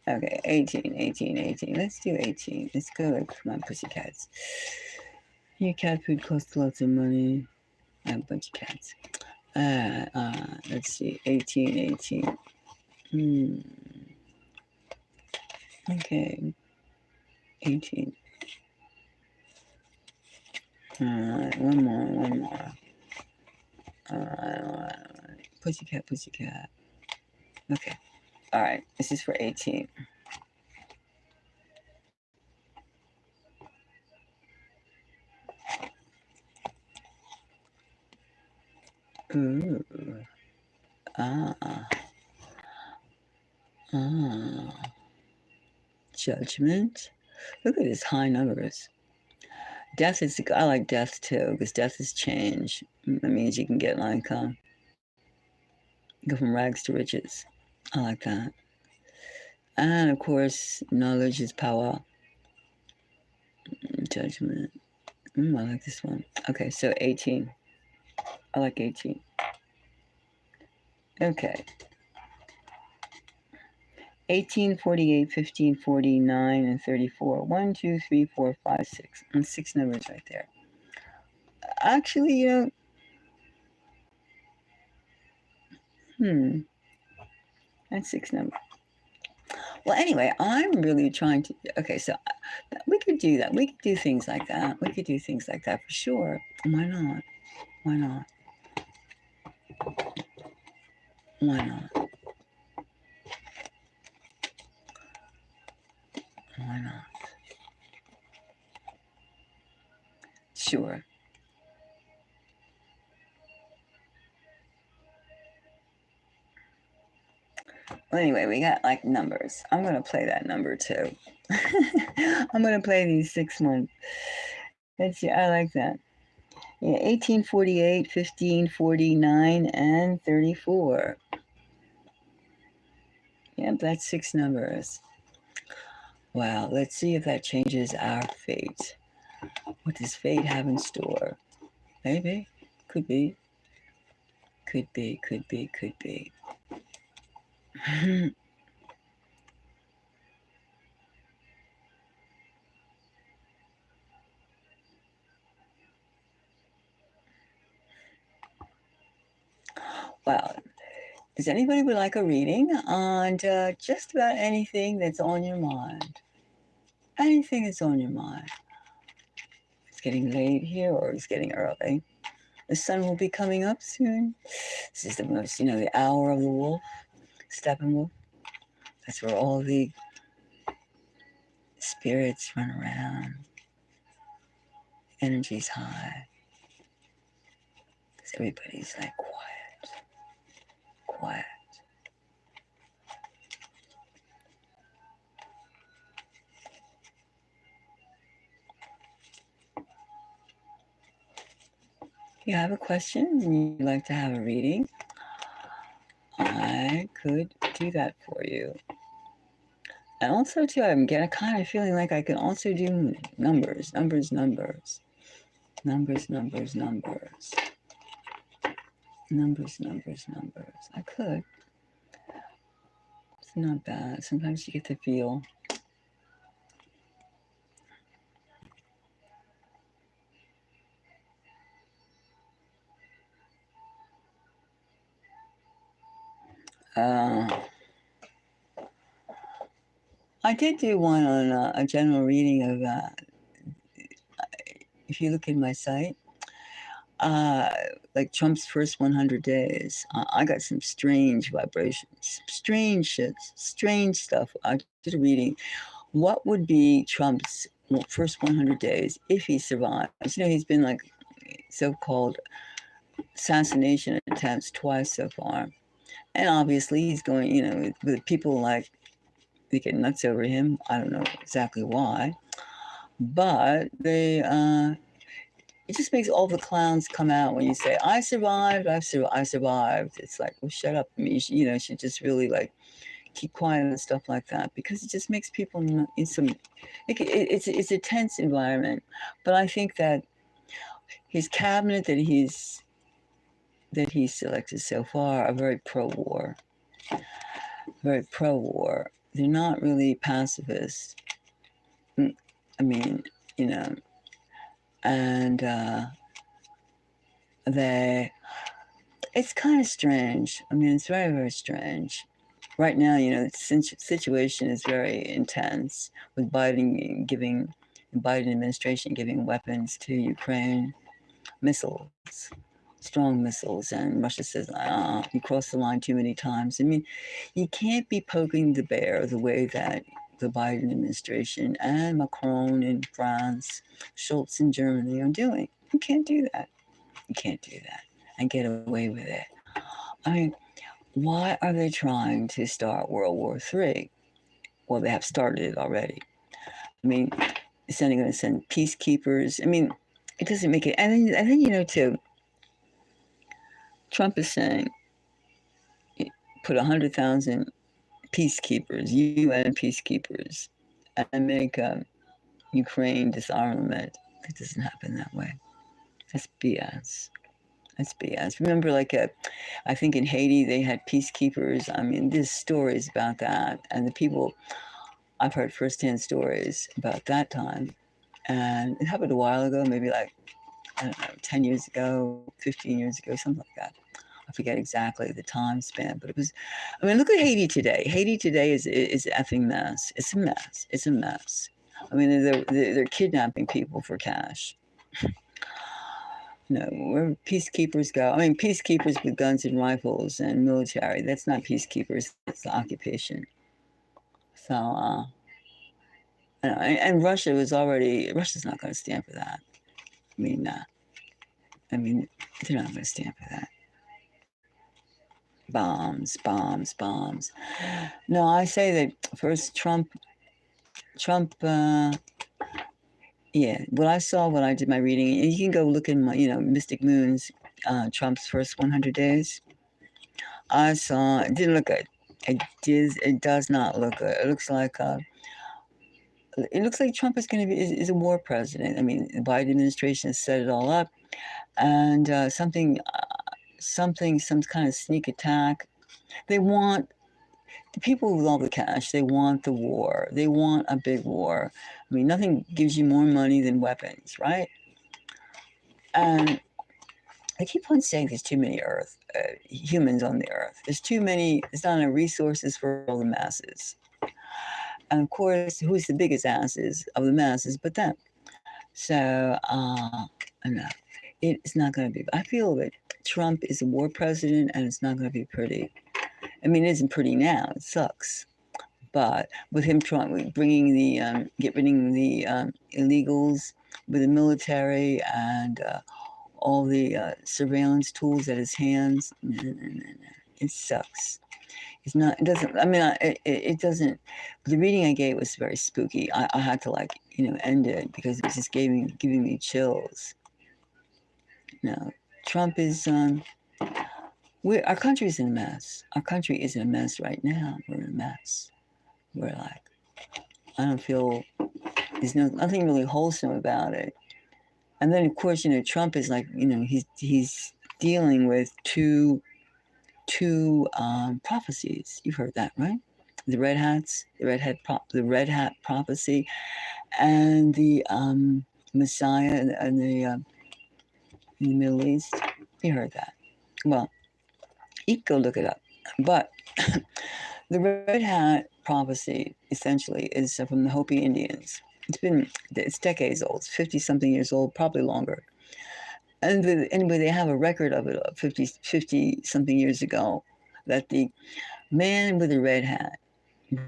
Okay, 18. Let's do 18. Let's go. Come on, pussycats. Your cat food costs lots of money. I have a bunch of cats. Let's see. 18. Okay. 18. Alright, one more. Alright. Pussycat, pussycat. Okay. All right. This is for 18. Ooh. Ah. Ah. Judgment. Look at his high numbers. Death is, I like death too, because death is change. That means you can get like, go from rags to riches. I like that. And of course, knowledge is power. Judgment. I like this one. Okay, so 18. I like 18. Okay. 18, 48, 15, 49, and 34. 1, 2, 3, 4, 5, 6. And 6 numbers right there. Actually, that's 6 numbers. Well, anyway, I'm really trying to. Okay, so we could do that. We could do things like that. We could do things like that for sure. Why not? Why not? Why not? Why not? Sure. Well, anyway, we got like numbers. I'm going to play that number too. I'm going to play these 6 ones. Let's see. I like that. Yeah, 18, 48, 15, 49, and 34. Yep, that's 6 numbers. Wow, let's see if that changes our fate. What does fate have in store? Maybe. Could be. Could be, could be, could be. Well, does anybody would like a reading on just about anything that's on your mind? Anything that's on your mind. It's getting late here or it's getting early. The sun will be coming up soon. This is the most, the hour of the wolf, Steppenwolf. That's where all the spirits run around. Energy's high. Because everybody's like quiet. Quiet. If you have a question and you'd like to have a reading, I could do that for you. And also, too, I'm getting kind of feeling like I can also do numbers. I could. It's not bad. Sometimes you get to feel. I did do one on a general reading of, if you look in my site, like Trump's first 100 days. I got some strange vibrations, strange shit, strange stuff. I did a reading. What would be Trump's first 100 days if he survives? He's been like so-called assassination attempts twice so far. And obviously he's going, with people like, they get nuts over him. I don't know exactly why. But it just makes all the clowns come out when you say, I survived. I survived. It's like, well, shut up. I mean, you should just really like keep quiet and stuff like that, because it just makes people in some, it's a tense environment. But I think that his cabinet that he's selected so far are very pro-war. They're not really pacifist. I mean, and it's kind of strange. I mean, it's very, very strange. Right now, the situation is very intense with Biden administration giving weapons to Ukraine, missiles. strong missiles, and Russia says, you crossed the line too many times. I mean, you can't be poking the bear the way that the Biden administration and Macron in France, Schultz in Germany are doing. You can't do that. You can't do that and get away with it. I mean, why are they trying to start World War III? Well, they have started it already. I mean, it's only going to send peacekeepers. I mean, it doesn't make it. And then too, Trump is saying, put 100,000 peacekeepers, UN peacekeepers, and make Ukraine disarmament. It doesn't happen that way. That's BS. That's BS. Remember, I think in Haiti they had peacekeepers. I mean, there's stories about that, and the people, I've heard firsthand stories about that time, and it happened a while ago, maybe I don't know, 10 years ago, 15 years ago, something like that. I forget exactly the time span, but it was. I mean, look at Haiti today. Haiti today is an effing mess. It's a mess. It's a mess. I mean, they're kidnapping people for cash. Where peacekeepers go. I mean, peacekeepers with guns and rifles and military. That's not peacekeepers. That's the occupation. So, and Russia was already. Russia's not going to stand for that. I mean, they're not going to stand for that. Bombs, bombs, bombs. No, I say that first Trump, yeah, what I saw when I did my reading, and you can go look in my, Mystic Moon's, Trump's first 100 days. I saw, it didn't look good. It does not look good. It looks like Trump is going to be, is a war president. I mean, the Biden administration has set it all up, and some kind of sneak attack. They want the people with all the cash. They want the war. They want a big war. I mean, nothing gives you more money than weapons, right? And I keep on saying there's too many humans on the earth. There's not enough resources for all the masses. And of course, who's the biggest asses of the masses but them? So, no, it's not going to be. I feel that Trump is a war president, and it's not going to be pretty. I mean, it isn't pretty now. It sucks. But with him trying, getting the illegals with the military and all the surveillance tools at his hands, it sucks. It's not. It doesn't. I mean, it doesn't. The reading I gave was very spooky. I had to end it because it was just giving me chills. No, Trump is. Our country is in a mess. Our country is in a mess right now. We're in a mess. We're I don't feel. There's nothing really wholesome about it. And then of course, Trump is he's dealing with two prophecies. You've heard that, right? The red hat prophecy, and the Messiah in the Middle East. You heard that. Well, you can go look it up. But the red hat prophecy essentially is from the Hopi Indians. It's decades old. It's 50-something years old, probably longer. And anyway, they have a record of it 50-something years ago, that the man with the red hat,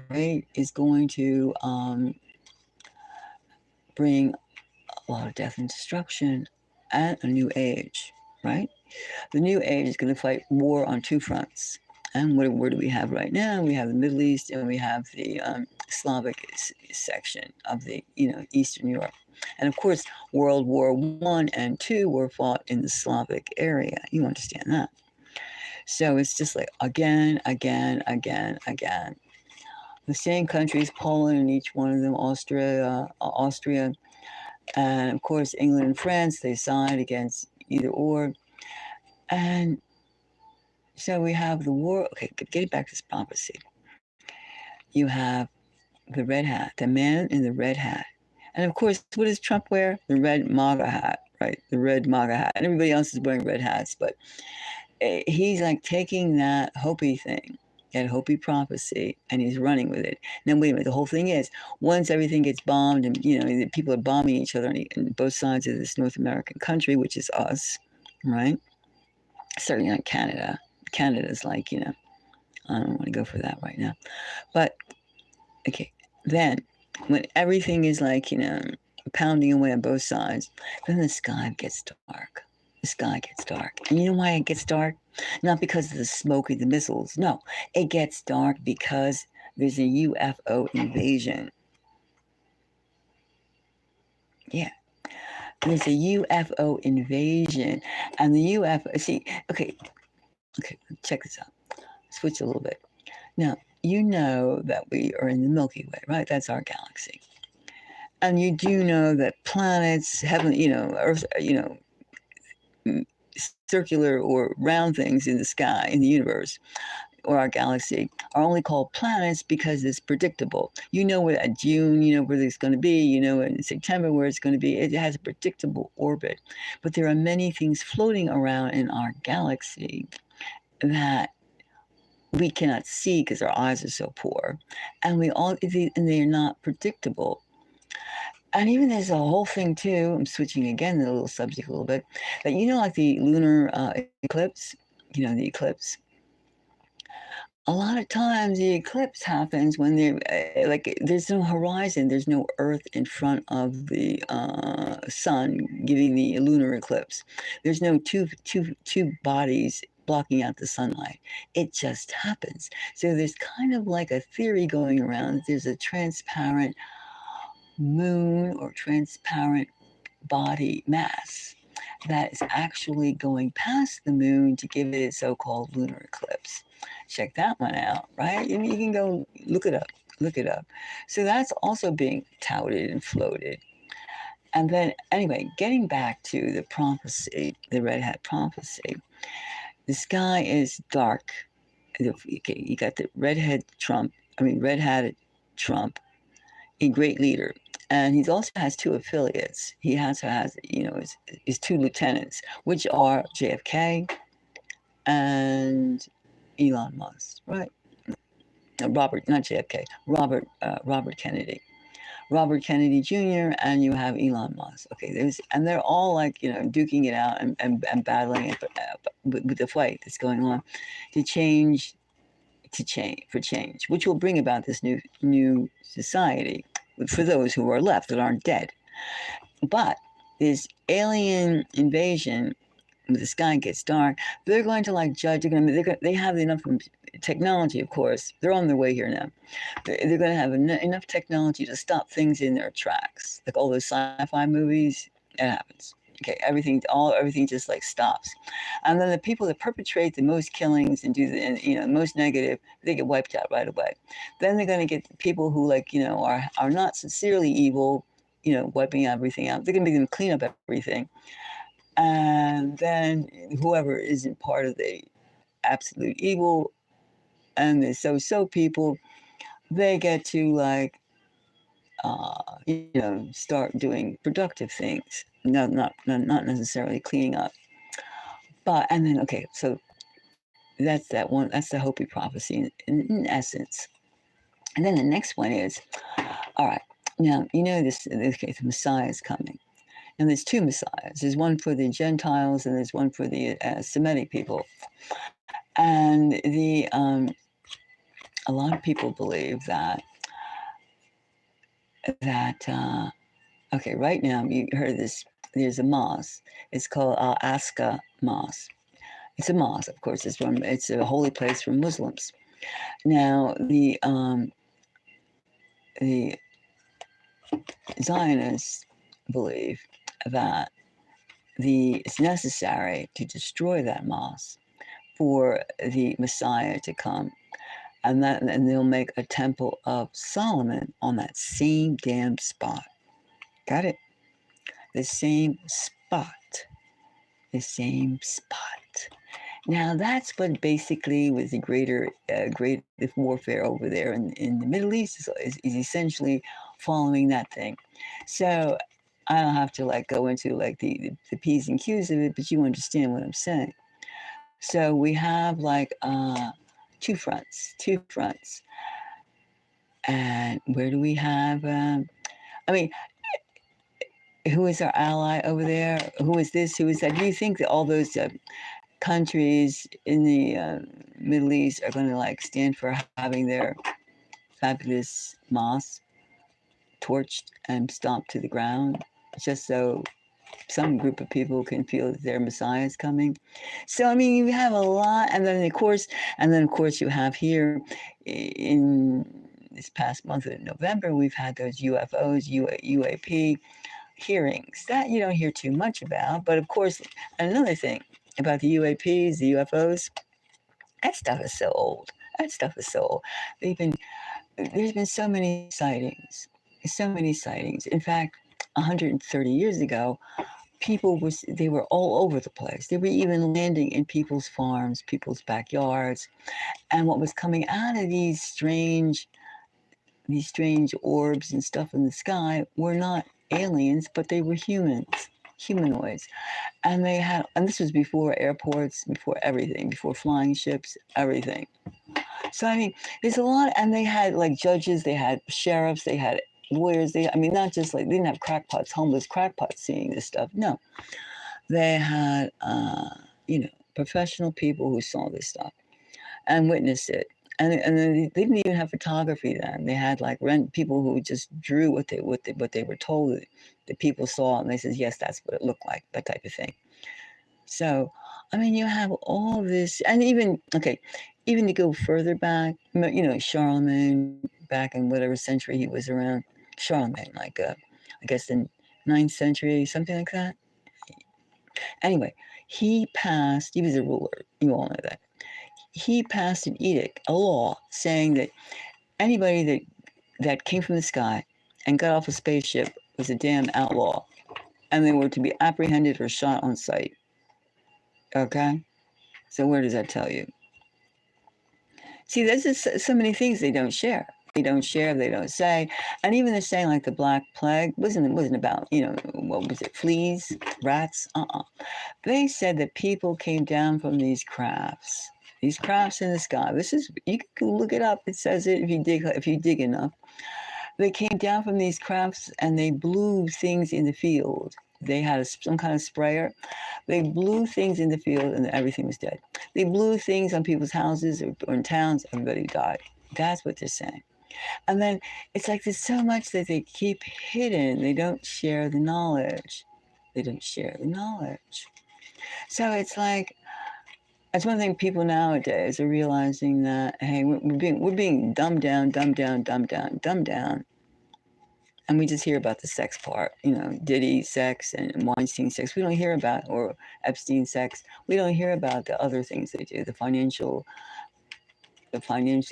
right, is going to bring a lot of death and destruction and a new age, right? The new age is going to fight war on two fronts. And where do we have right now? We have the Middle East, and we have the Slavic section of the Eastern Europe. And of course, World War I and II were fought in the Slavic area. You understand that? So it's just like again. The same countries, Poland and each one of them, Austria, and of course England and France, they side against either or. And so we have the war. Okay, getting back to this prophecy. You have the red hat, the man in the red hat. And of course, what does Trump wear? The red MAGA hat, right? The red MAGA hat. And everybody else is wearing red hats. But he's taking that Hopi thing, that Hopi prophecy, and he's running with it. Now, wait a minute. The whole thing is, once everything gets bombed and, people are bombing each other on both sides of this North American country, which is us, right? Certainly not Canada. Canada's like, I don't want to go for that right now. But okay, then when everything is like, pounding away on both sides, then the sky gets dark. The sky gets dark. And you know why it gets dark? Not because of the smoke of the missiles. No, it gets dark because there's a UFO invasion. Yeah, there's a UFO invasion. And the UFO, see, okay, check this out. Switch a little bit. Now, you know that we are in the Milky Way, right? That's our galaxy. And you do know that planets, heaven, Earth, circular or round things in the sky, in the universe, or our galaxy, are only called planets because it's predictable. You know where at June, you know where it's going to be, you know in September where it's going to be. It has a predictable orbit. But there are many things floating around in our galaxy that we cannot see because our eyes are so poor, and they're not predictable. And even there's a whole thing too. I'm switching again the little subject a little bit. But like the lunar eclipse, the eclipse. A lot of times the eclipse happens when there's no horizon, there's no Earth in front of the sun giving the lunar eclipse. There's no two bodies blocking out the sunlight. It just happens. So there's kind of like a theory going around that there's a transparent moon or transparent body mass that is actually going past the moon to give it its so-called lunar eclipse. Check that one out, right? You can go look it up. Look it up. So that's also being touted and floated. And then, anyway, getting back to the prophecy, the Red Hat prophecy, the sky is dark. Okay, you got the Red Hatted Trump, a great leader. And he also has two affiliates. He also has, his two lieutenants, which are JFK and Elon Musk, right? Not JFK, Robert Kennedy. Robert Kennedy Jr. and you have Elon Musk. Okay, they're all like duking it out and battling it with the fight that's going on to change, which will bring about this new society for those who are left that aren't dead. But this alien invasion, when the sky gets dark, they're going to judge. They have enough technology, of course. They're on their way here now. They're going to have enough technology to stop things in their tracks, like all those sci-fi movies. It happens. Okay, everything just stops, and then the people that perpetrate the most killings and do the most negative, they get wiped out right away. Then they're going to get people who are not sincerely evil, wiping everything out. They're going to be going to clean up everything, and then whoever isn't part of the absolute evil and the so people, they get to start doing productive things. Not necessarily cleaning up. But and then so that's that one. That's the Hopi prophecy in essence. And then the next one is, all right. Now the Messiah is coming, and there's two Messiahs. There's one for the Gentiles, and there's one for the Semitic people. And a lot of people believe that right now you heard this. There's a mosque. It's called Al-Aqsa Mosque. It's a mosque, of course. It's a holy place for Muslims. Now the Zionists believe that it's necessary to destroy that mosque for the Messiah to come, and they'll make a temple of Solomon on that same damn spot. Got it? The same spot. The same spot. Now that's what basically was the greater warfare over there in the Middle East is essentially following that thing. So I don't have to go into the P's and Q's of it, but you understand what I'm saying. So we have two fronts. And where do we have, who is our ally over there? Who is this? Who is that? Do you think that all those countries in the Middle East are going to like stand for having their fabulous mosque torched and stomped to the ground, just so some group of people can feel that their Messiah is coming. So I mean, you have a lot, and then of course, you have here in this past month of November, we've had those UFOs, UAP hearings that you don't hear too much about. But of course, another thing about the UAPs, the UFOs, that stuff is so old. That stuff is so old. There's been so many sightings, so many sightings. In fact, 130 years ago, they were all over the place. They were even landing in people's farms, people's backyards, and what was coming out of these strange orbs and stuff in the sky were not aliens, but they were humanoids. And this was before airports, before everything, before flying ships, everything. So I mean, there's a lot, and they had like judges, they had sheriffs, they had lawyers. Not just like, they didn't have crackpots, homeless crackpots seeing this stuff. No, they had professional people who saw this stuff and witnessed it. And then they didn't even have photography then. They had like people who just drew what they were told that people saw, and they said, yes, that's what it looked like, that type of thing. So, I mean, you have all this, and even to go further back, Charlemagne, back in whatever century he was around, Charlemagne, like I guess the 9th century, something like that. Anyway, he was a ruler. You all know that. He passed an edict, a law, saying that anybody that came from the sky and got off a spaceship was a damn outlaw, and they were to be apprehended or shot on sight. Okay? So where does that tell you? See, there's just so many things they don't share. They don't share, they don't say. And even they're saying like the Black Plague wasn't about, what was it, fleas, rats? They said that people came down from these crafts in the sky. You can look it up. It says it if you dig enough. They came down from these crafts and they blew things in the field. They had some kind of sprayer. They blew things in the field and everything was dead. They blew things on people's houses or in towns, everybody died. That's what they're saying. And then it's like there's so much that they keep hidden. They don't share the knowledge. So it's like, that's one thing people nowadays are realizing, that, hey, we're being dumbed down. And we just hear about the sex part, Diddy sex and Weinstein sex. We don't hear about, or Epstein sex. We don't hear about the other things they do, the financial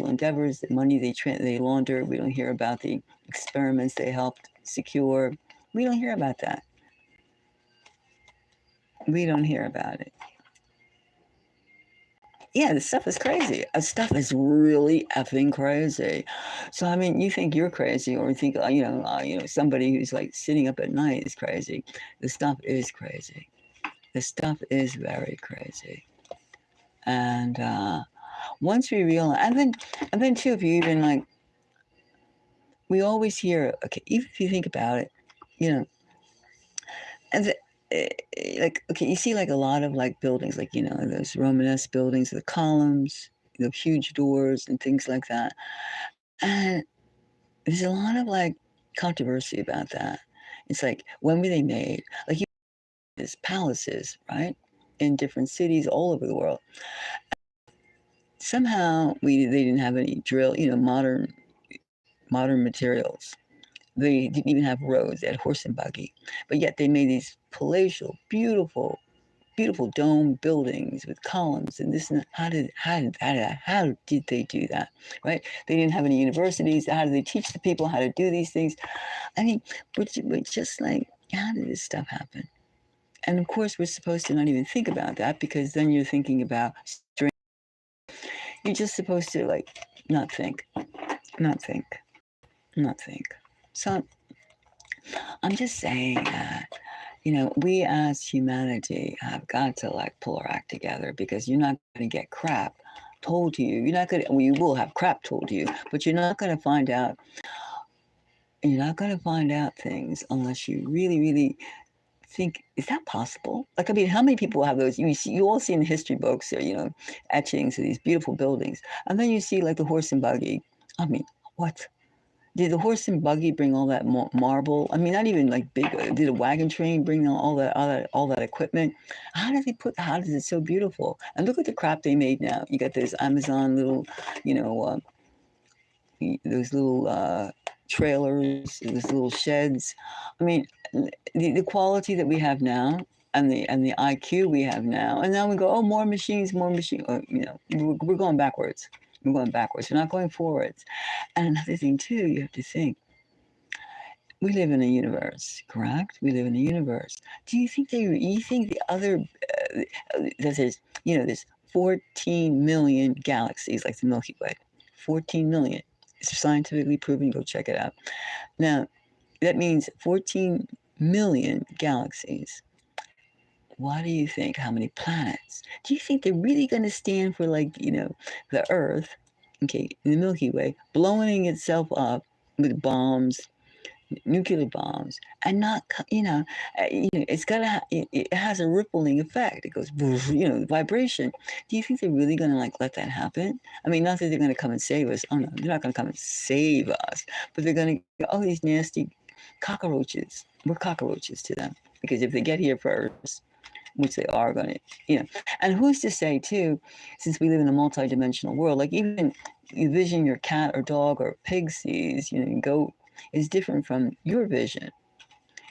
endeavors, the money they launder. We don't hear about the experiments they helped secure. We don't hear about that. We don't hear about it. Yeah, this stuff is crazy. Stuff is really effing crazy. So I mean, you think you're crazy, or think somebody who's like sitting up at night is crazy. The stuff is crazy. The stuff is very crazy. And once we realize, and then too, if you even like, we always hear, okay, even if you think about it, and like, okay, you see like a lot of like buildings, like, those Romanesque buildings, the columns, the huge doors and things like that. And there's a lot of like controversy about that. It's like, when were they made? Like, these palaces, right? In different cities all over the world. Somehow they didn't have any modern materials. They didn't even have roads. They had horse and buggy. But yet they made these palatial, beautiful dome buildings with columns and this and that. How did they do that? Right? They didn't have any universities. How did they teach the people how to do these things? I mean, we're just like, how did this stuff happen? And of course, we're supposed to not even think about that, because then you're thinking about strength. You're just supposed to like not think. So I'm just saying that, we as humanity have got to like pull our act together, because you're not going to get crap told to you. You're not going to, well, you will have crap told to you, but you're not going to find out things unless you really, really think, is that possible? Like, I mean, how many people have those? You all see in history books, or, etchings of these beautiful buildings, and then you see like the horse and buggy. I mean, what? Did the horse and buggy bring all that marble? I mean, not even like big. Did a wagon train bring all that equipment? How did they put? How is it so beautiful? And look at the crap they made now. You got those Amazon little, you know, those little trailers, those little sheds. I mean, the quality that we have now, and the IQ we have now, and now we go, oh, more machines, more machine. We're going backwards. We're going backwards. We're not going forwards. And another thing too, you have to think. We live in a universe, correct? We live in a universe. Do you think you think the other there's 14 million galaxies like the Milky Way, 14 million. It's scientifically proven. Go check it out. Now, that means 14 million galaxies. What do you think? How many planets? Do you think they're really going to stand for, like, the Earth, okay, in the Milky Way, blowing itself up with bombs, nuclear bombs, and not, it has a rippling effect. It goes, vibration. Do you think they're really going to, like, let that happen? I mean, not that they're going to come and save us. Oh no, they're not going to come and save us, but they're going to, all these nasty cockroaches. We're cockroaches to them, because if they get here first, which they are going to, and who's to say too, since we live in a multi-dimensional world, like even the vision your cat or dog or pig sees, goat, is different from your vision.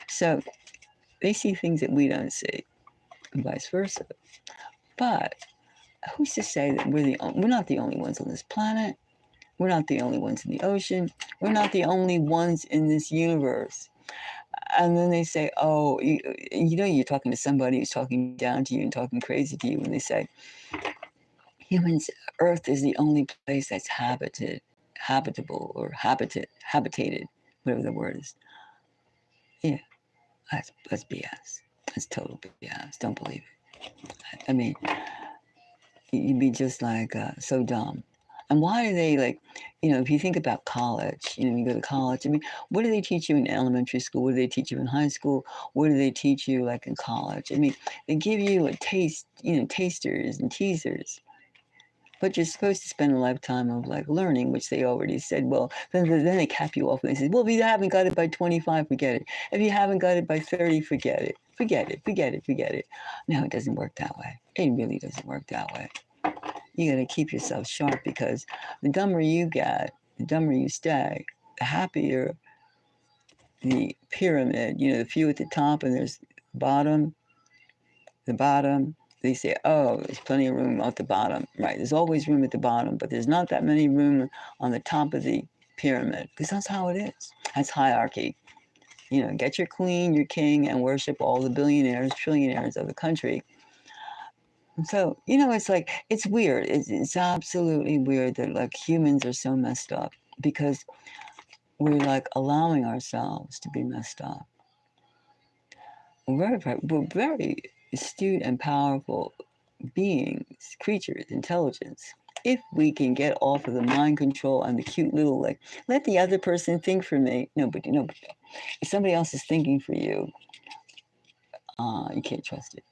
So they see things that we don't see, and vice versa. But who's to say that we're not the only ones on this planet? We're not the only ones in the ocean. We're not the only ones in this universe. And then they say, oh, you're talking to somebody who's talking down to you and talking crazy to you when they say, Earth is the only place that's habitable, or habitated, whatever the word is. Yeah, that's BS. That's total BS. Don't believe it. I mean, you'd be just like so dumb. And why do they, like, if you think about college, you go to college, I mean, what do they teach you in elementary school? What do they teach you in high school? What do they teach you, like, in college? I mean, they give you a taste, tasters and teasers. But you're supposed to spend a lifetime of, like, learning, which they already said. Well, then they cap you off and they say, well, if you haven't got it by 25, forget it. If you haven't got it by 30, forget it. Forget it. No, it doesn't work that way. It really doesn't work that way. You got to keep yourself sharp, because the dumber you get, the dumber you stay, the happier the pyramid. The few at the top, and there's the bottom. They say, oh, there's plenty of room at the bottom. Right, there's always room at the bottom, but there's not that many room on the top of the pyramid, because that's how it is. That's hierarchy. Get your queen, your king, and worship all the billionaires, trillionaires of the country. So, it's like, it's weird. It's absolutely weird that, like, humans are so messed up, because we're, like, allowing ourselves to be messed up. We're very astute and powerful beings, creatures, intelligence. If we can get off of the mind control and the cute little, like, let the other person think for me. Nobody. If somebody else is thinking for you, you can't trust it.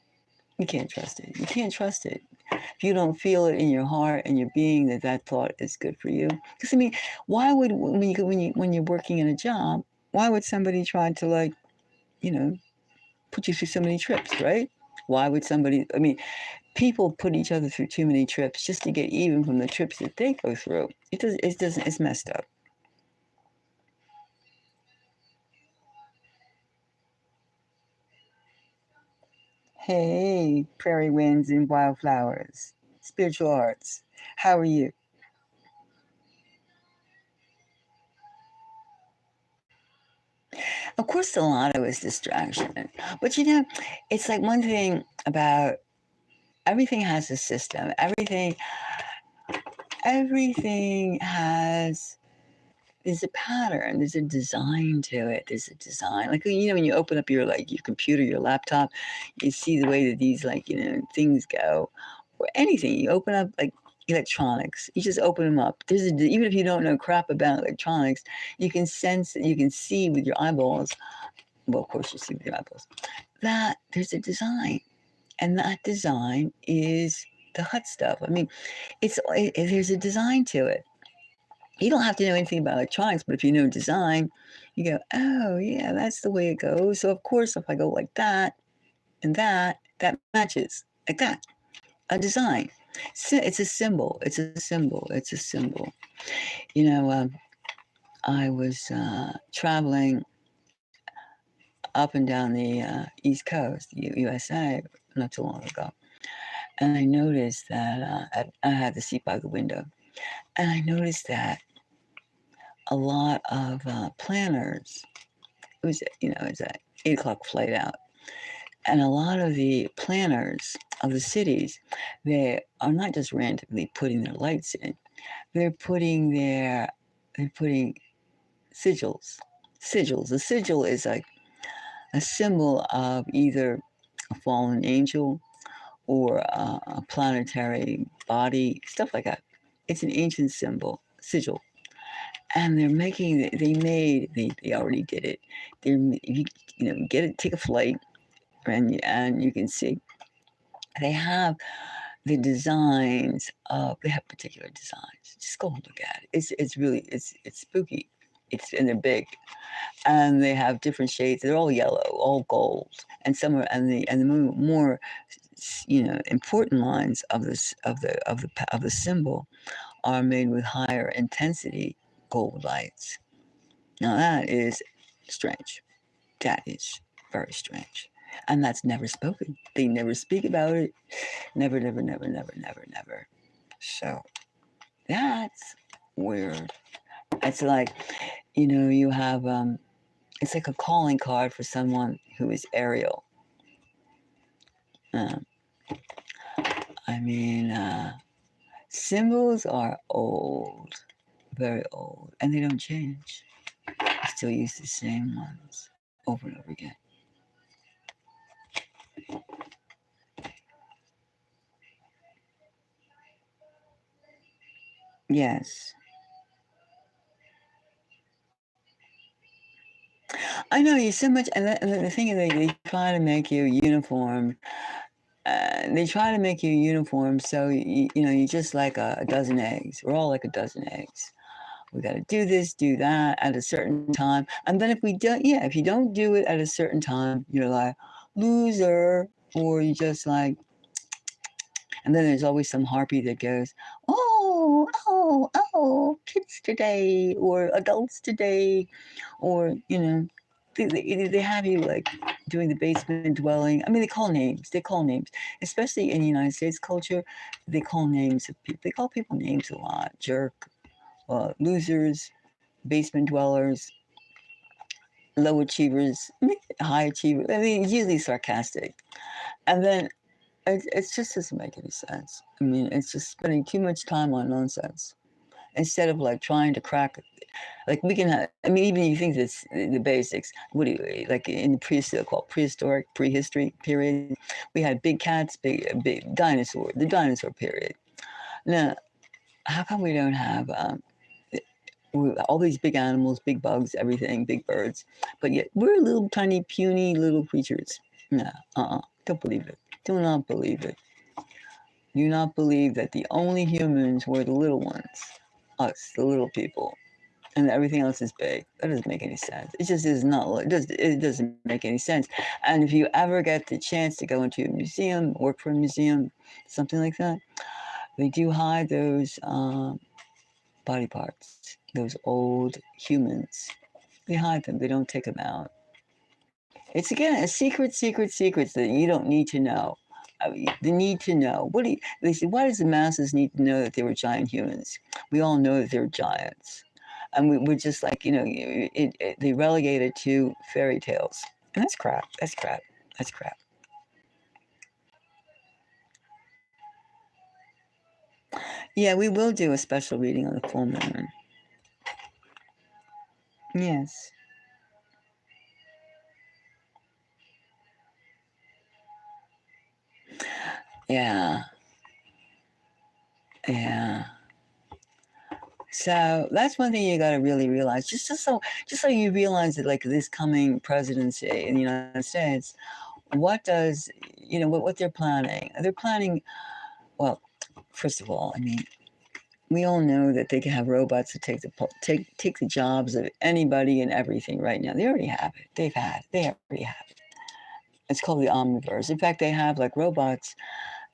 You can't trust it. You can't trust it. If you don't feel it in your heart and your being that thought is good for you. Because, I mean, why would, when you're working in a job, why would somebody try to, like, put you through so many trips, right? Why would somebody, I mean, people put each other through too many trips just to get even from the trips that they go through. It's messed up. Hey, prairie winds and wildflowers, spiritual arts. How are you? Of course, the lotto is distraction, but it's like one thing about everything has a system. Everything has. There's a pattern. There's a design to it. There's a design. Like, when you open up your computer, your laptop, you see the way that these, like, things go, or anything. You open up, like, electronics. You just open them up. Even if you don't know crap about electronics, you can sense, you can see with your eyeballs. Well, of course, you see with your eyeballs that there's a design, and that design is the hut stuff. I mean, there's a design to it. You don't have to know anything about electronics, but if you know design, you go, oh yeah, that's the way it goes. So of course, if I go like that and that matches like that. A design. It's a symbol. It's a symbol. It's a symbol. You know, I was traveling up and down the East Coast, USA, not too long ago, and I noticed that I had the seat by the window, and I noticed that a lot of planners. It was, it's an 8 o'clock flight out, and a lot of the planners of the cities, they are not just randomly putting their lights in; they're putting sigils. Sigils. A sigil is like a symbol of either a fallen angel or a planetary body, stuff like that. It's an ancient symbol, sigil. And they already did it. Get it, take a flight, and you can see they have the designs they have particular designs. Just go and look at it. It's really it's spooky. And they're big, and they have different shades. They're all yellow, all gold, and some are and the more important lines of the symbol are made with higher intensity gold lights. Now that is strange. That is very strange. And that's never spoken. They never speak about it. Never, never, never, never, never, never. So that's weird. It's like, you have, it's like a calling card for someone who is aerial. I mean, symbols are old, very old, and they don't change. I still use the same ones over and over again. Yes. I know you so much, and the thing is, they try to make you uniform. They try to make you uniform, so you're just like a dozen eggs. We're all like a dozen eggs. We got to do this, do that at a certain time, and then if you don't do it at a certain time, you're like loser, or you just like. And then there's always some harpy that goes, oh, oh, oh, kids today, or adults today, or they have you like doing the basement dwelling. I mean, they call names. They call names, especially in the United States culture. They call names. They call people names a lot. Jerk, losers, basement dwellers, low achievers, high achievers. I mean, usually sarcastic. And then it just doesn't make any sense. I mean, it's just spending too much time on nonsense instead of like trying to crack. Like we can have. I mean, even you think that's the basics. What do you like in the prehistory period? We had big cats, big dinosaur, the dinosaur period. Now, how come we don't have all these big animals, big bugs, everything, big birds, but yet we're little tiny puny little creatures? No, don't believe it. Do not believe it. Do not believe that the only humans were the little ones, us, the little people, and everything else is big. That doesn't make any sense. It just is not. It doesn't make any sense. And if you ever get the chance to go into a museum, work for a museum, something like that, they do hide those body parts, those old humans. They hide them. They don't take them out. It's again a secrets that you don't need to know. I mean, the need to know. They say? Why does the masses need to know that they were giant humans? We all know that they're giants, and we're just like they relegate it to fairy tales, and that's crap. That's crap. That's crap. Yeah, we will do a special reading on the full moon. Yes. Yeah. Yeah. So that's one thing you got to really realize. Just so you realize that like this coming presidency in the United States, what does, what they're planning? They're planning, well, first of all, I mean, we all know that they can have robots to take the jobs of anybody and everything right now. They already have it. They already have it. It's called the Omniverse. In fact, they have like robots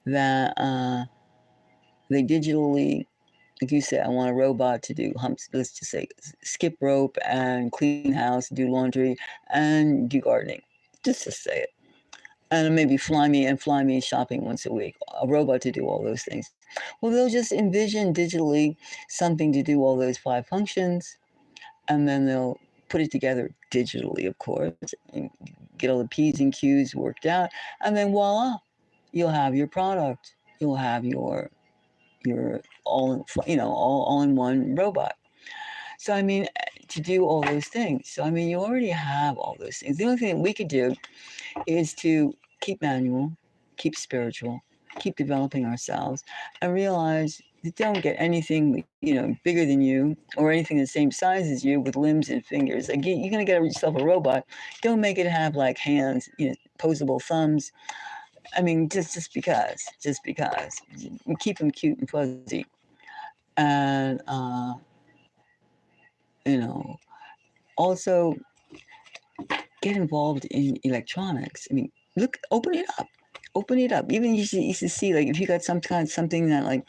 that they digitally, if you say, I want a robot to do humps, let's just say skip rope and clean house, do laundry and do gardening, just to say it. And maybe fly me shopping once a week, a robot to do all those things. Well, they'll just envision digitally something to do all those 5 functions, and then they'll put it together digitally, of course, and get all the P's and Q's worked out, and then voila, you'll have your product. You'll have your all in one robot. So I mean, to do all those things. So I mean, you already have all those things. The only thing that we could do is to keep manual, keep spiritual, keep developing ourselves, and realize that don't get anything bigger than you or anything the same size as you with limbs and fingers. Like you're gonna get yourself a robot. Don't make it have like hands, posable thumbs. I mean, just because, we keep them cute and fuzzy, and also get involved in electronics. I mean, look, open it up. Even you should see, like, if you got something that like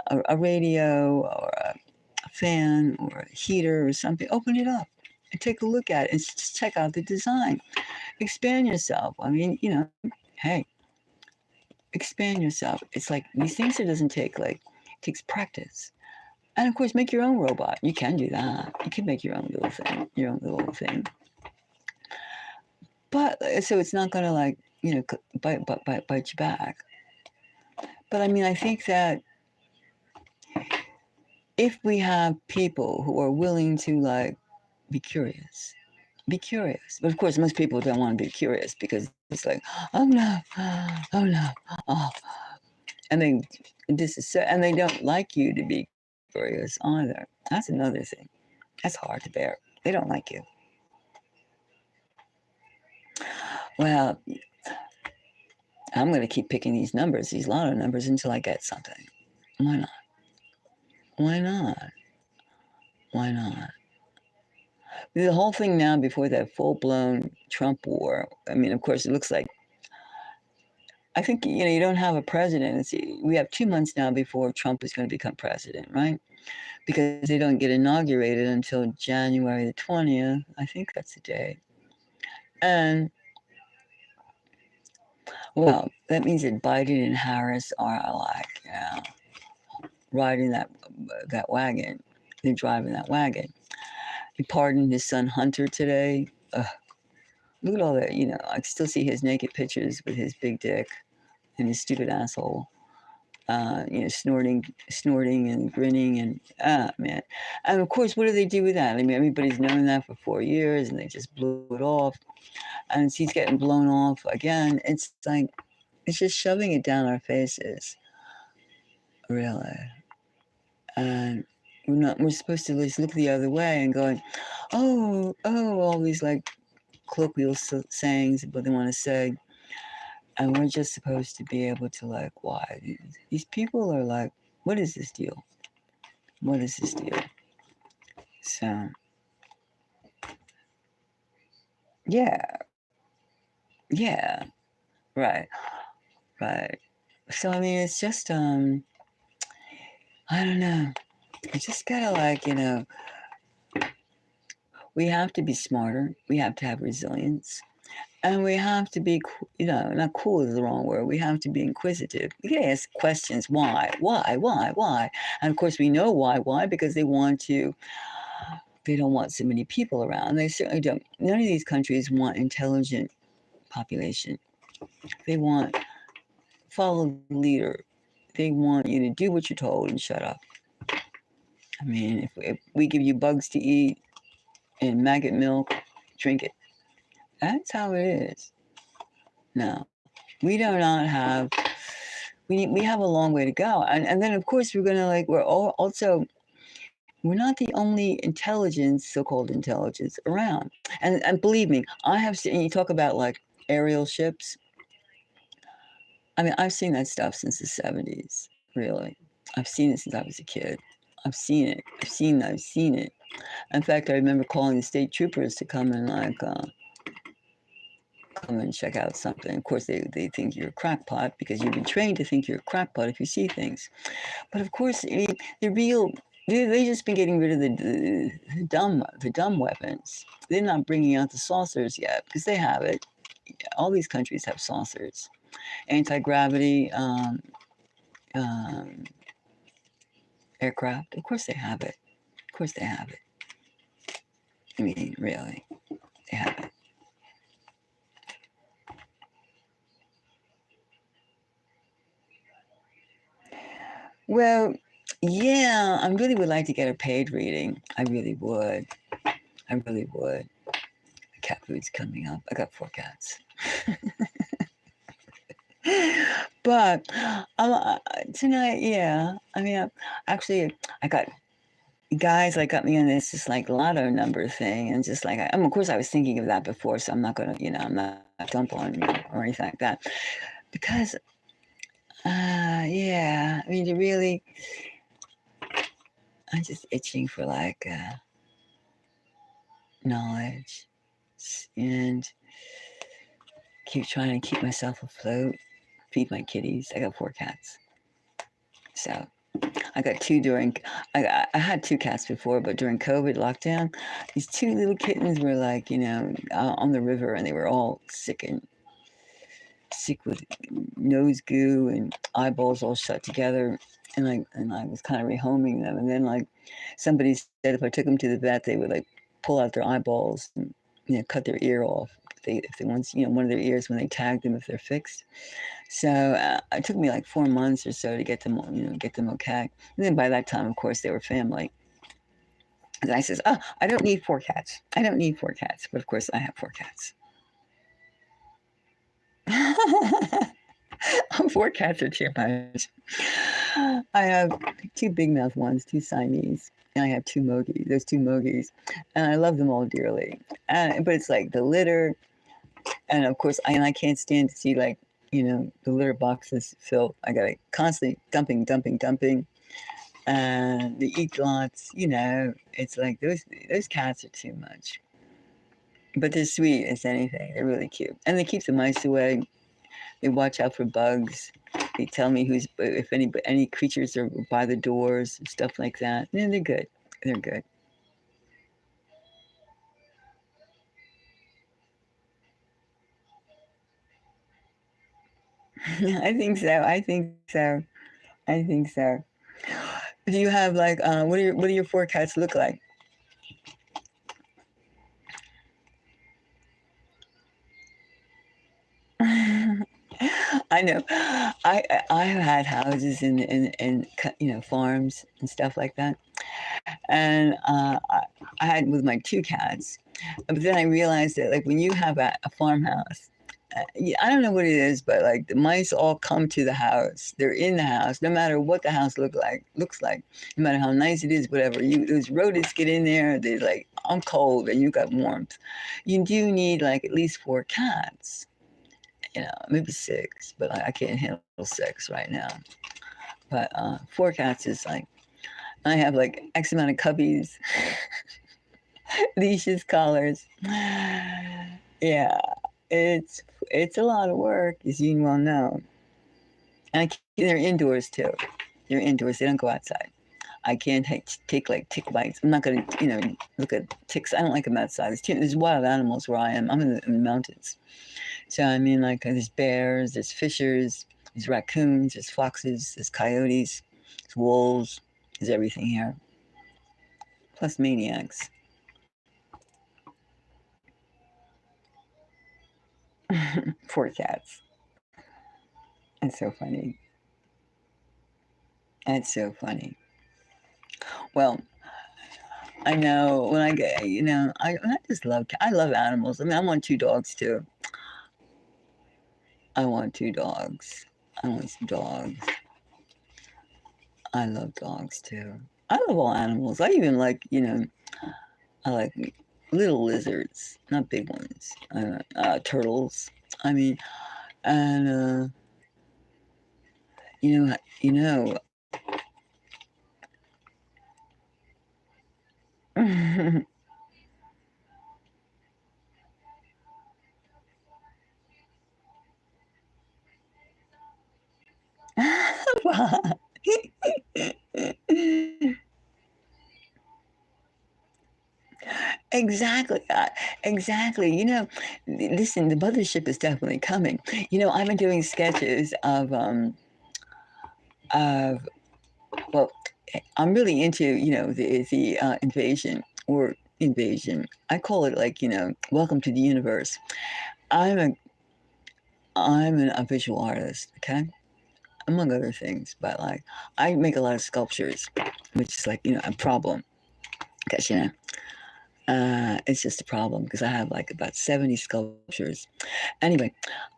a radio or a fan or a heater or something, open it up and take a look at it and just check out the design. Expand yourself. I mean, hey, expand yourself. It's like these things, it doesn't take takes practice. And of course, make your own robot. You can do that. You can make your own little thing. But so it's not going to bite you back. But I mean, I think that if we have people who are willing to be curious. But of course, most people don't want to be curious because it's like, oh no, oh, and they don't like you to be curious either. That's another thing. That's hard to bear. They don't like you. Well, I'm going to keep picking these lotto numbers until I get something. Why not? Why not? Why not? The whole thing now before that full-blown Trump war, I mean, of course, it looks like, I think, you don't have a presidency. We have 2 months now before Trump is going to become president, right? Because they don't get inaugurated until January the 20th. I think that's the day. And, well, that means that Biden and Harris are like, riding that wagon. They're driving that wagon. He pardoned his son Hunter today. Look at all that, I still see his naked pictures with his big dick and his stupid asshole. Snorting and grinning and man. And of course, what do they do with that? I mean, everybody's known that for 4 years and they just blew it off. And he's getting blown off again. It's like, it's just shoving it down our faces. Really. And we're supposed to just look the other way and going, oh, all these like colloquial sayings, what they want to say. And we're just supposed to be able to why? These people are like, what is this deal? What is this deal? So, yeah, right. So, I mean, it's just, I don't know. You just gotta we have to be smarter. We have to have resilience. And we have to be, not cool is the wrong word. We have to be inquisitive. We can ask questions. Why? And of course, we know why, because they don't want so many people around. They certainly don't. None of these countries want intelligent population. They want follow the leader. They want you to do what you're told and shut up. I mean, if we give you bugs to eat and maggot milk, drink it. That's how it is. No, we do not have. We have a long way to go, and then of course we're gonna we're not the only intelligence, so-called intelligence around. And believe me, I have seen. You talk about aerial ships. I mean, I've seen that stuff since the 70s, really. I've seen it since I was a kid. I've seen it. I've seen it. In fact, I remember calling the state troopers to come and come and check out something. Of course, they think you're a crackpot because you've been trained to think you're a crackpot if you see things. But of course, the real they just been getting rid of the dumb weapons. They're not bringing out the saucers yet because they have it. All these countries have saucers, anti-gravity um, aircraft. Of course, they have it. Of course, they have it. I mean, really, they have it. Well, yeah, I really would like to get a paid reading. I really would. I really would. Cat food's coming up. I got 4 cats. But tonight, yeah. I mean, actually, I got guys like got me on this just like lotto number thing, and just like of course I was thinking of that before, so I'm not gonna, I'm not dump on you or anything like that, because, yeah, I mean, I'm just itching for like knowledge and keep trying to keep myself afloat, feed my kitties. I got 4 cats, so. I got 2 during. I had 2 cats before, but during COVID lockdown, these 2 little kittens were like, on the river, and they were all sick with nose goo and eyeballs all shut together. And I was kind of rehoming them, and then like somebody said if I took them to the vet, they would like pull out their eyeballs and cut their ear off if they once one of their ears when they tagged them if they're fixed. So it took me like 4 months or so to get them, get them okay. And then by that time, of course, they were family. And I says, "Oh, I don't need 4 cats. I don't need 4 cats." But of course, I have 4 cats. 4 cats are too much. I have 2 big mouth ones, 2 Siamese, and I have 2 Mogies. Those 2 Mogies, and I love them all dearly. But it's like the litter, and of course, I can't stand to see like the litter boxes filled. I gotta constantly dumping, and the eat lots. It's like those cats are too much. But they're sweet as anything. They're really cute, and they keep the mice away. They watch out for bugs. They tell me if any creatures are by the doors and stuff like that. And they're good. They're good. I think so. I think so. I think so. Do you have like what do your 4 cats look like? I know. I have had houses in farms and stuff like that, and I had with my 2 cats, but then I realized that like when you have a farmhouse, yeah, I don't know what it is, but like the mice all come to the house. They're in the house, no matter what the house looks like, no matter how nice it is, whatever. Those rodents get in there. They're like, I'm cold, and you got warmth. You do need like at least 4 cats. Maybe 6, but I can't handle 6 right now. But 4 cats is like I have like X amount of cubbies, leashes, collars. Yeah, it's a lot of work, as you well know. And they're indoors too. They're indoors. They don't go outside. I can't take like tick bites. I'm not gonna, look at ticks. I don't like them outside. There's wild animals where I am. I'm in the mountains. So I mean, like there's bears, there's fishers, there's raccoons, there's foxes, there's coyotes, there's wolves, there's everything here. Plus maniacs. 4 cats. It's so funny. It's so funny. Well, I know when I get, I just I love animals. I mean, I want 2 dogs too. I want 2 dogs. I want some dogs. I love dogs too. I love all animals. I even like, I like little lizards, not big ones. Turtles. I mean, and you know. Exactly, exactly. Listen, the mothership is definitely coming. I've been doing sketches of well, I'm really into the invasion. I call it like welcome to the universe. I'm a I'm a visual artist, okay, among other things, but like I make a lot of sculptures, which is like a problem because it's just a problem because I have like about 70 sculptures. Anyway,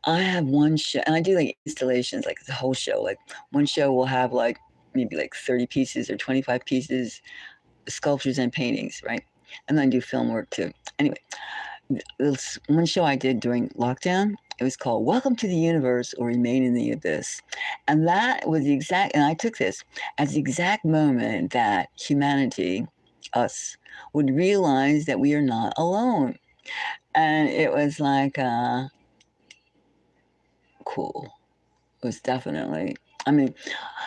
I have one show, and I do like installations, like the whole show. Like one show will have like maybe like 30 pieces or 25 pieces, sculptures and paintings, right? And then I do film work too. Anyway, this one show I did during lockdown. It was called Welcome to the Universe or Remain in the Abyss. And that was and I took this as the exact moment that humanity, us, would realize that we are not alone. And it was like, cool. It was definitely, I mean,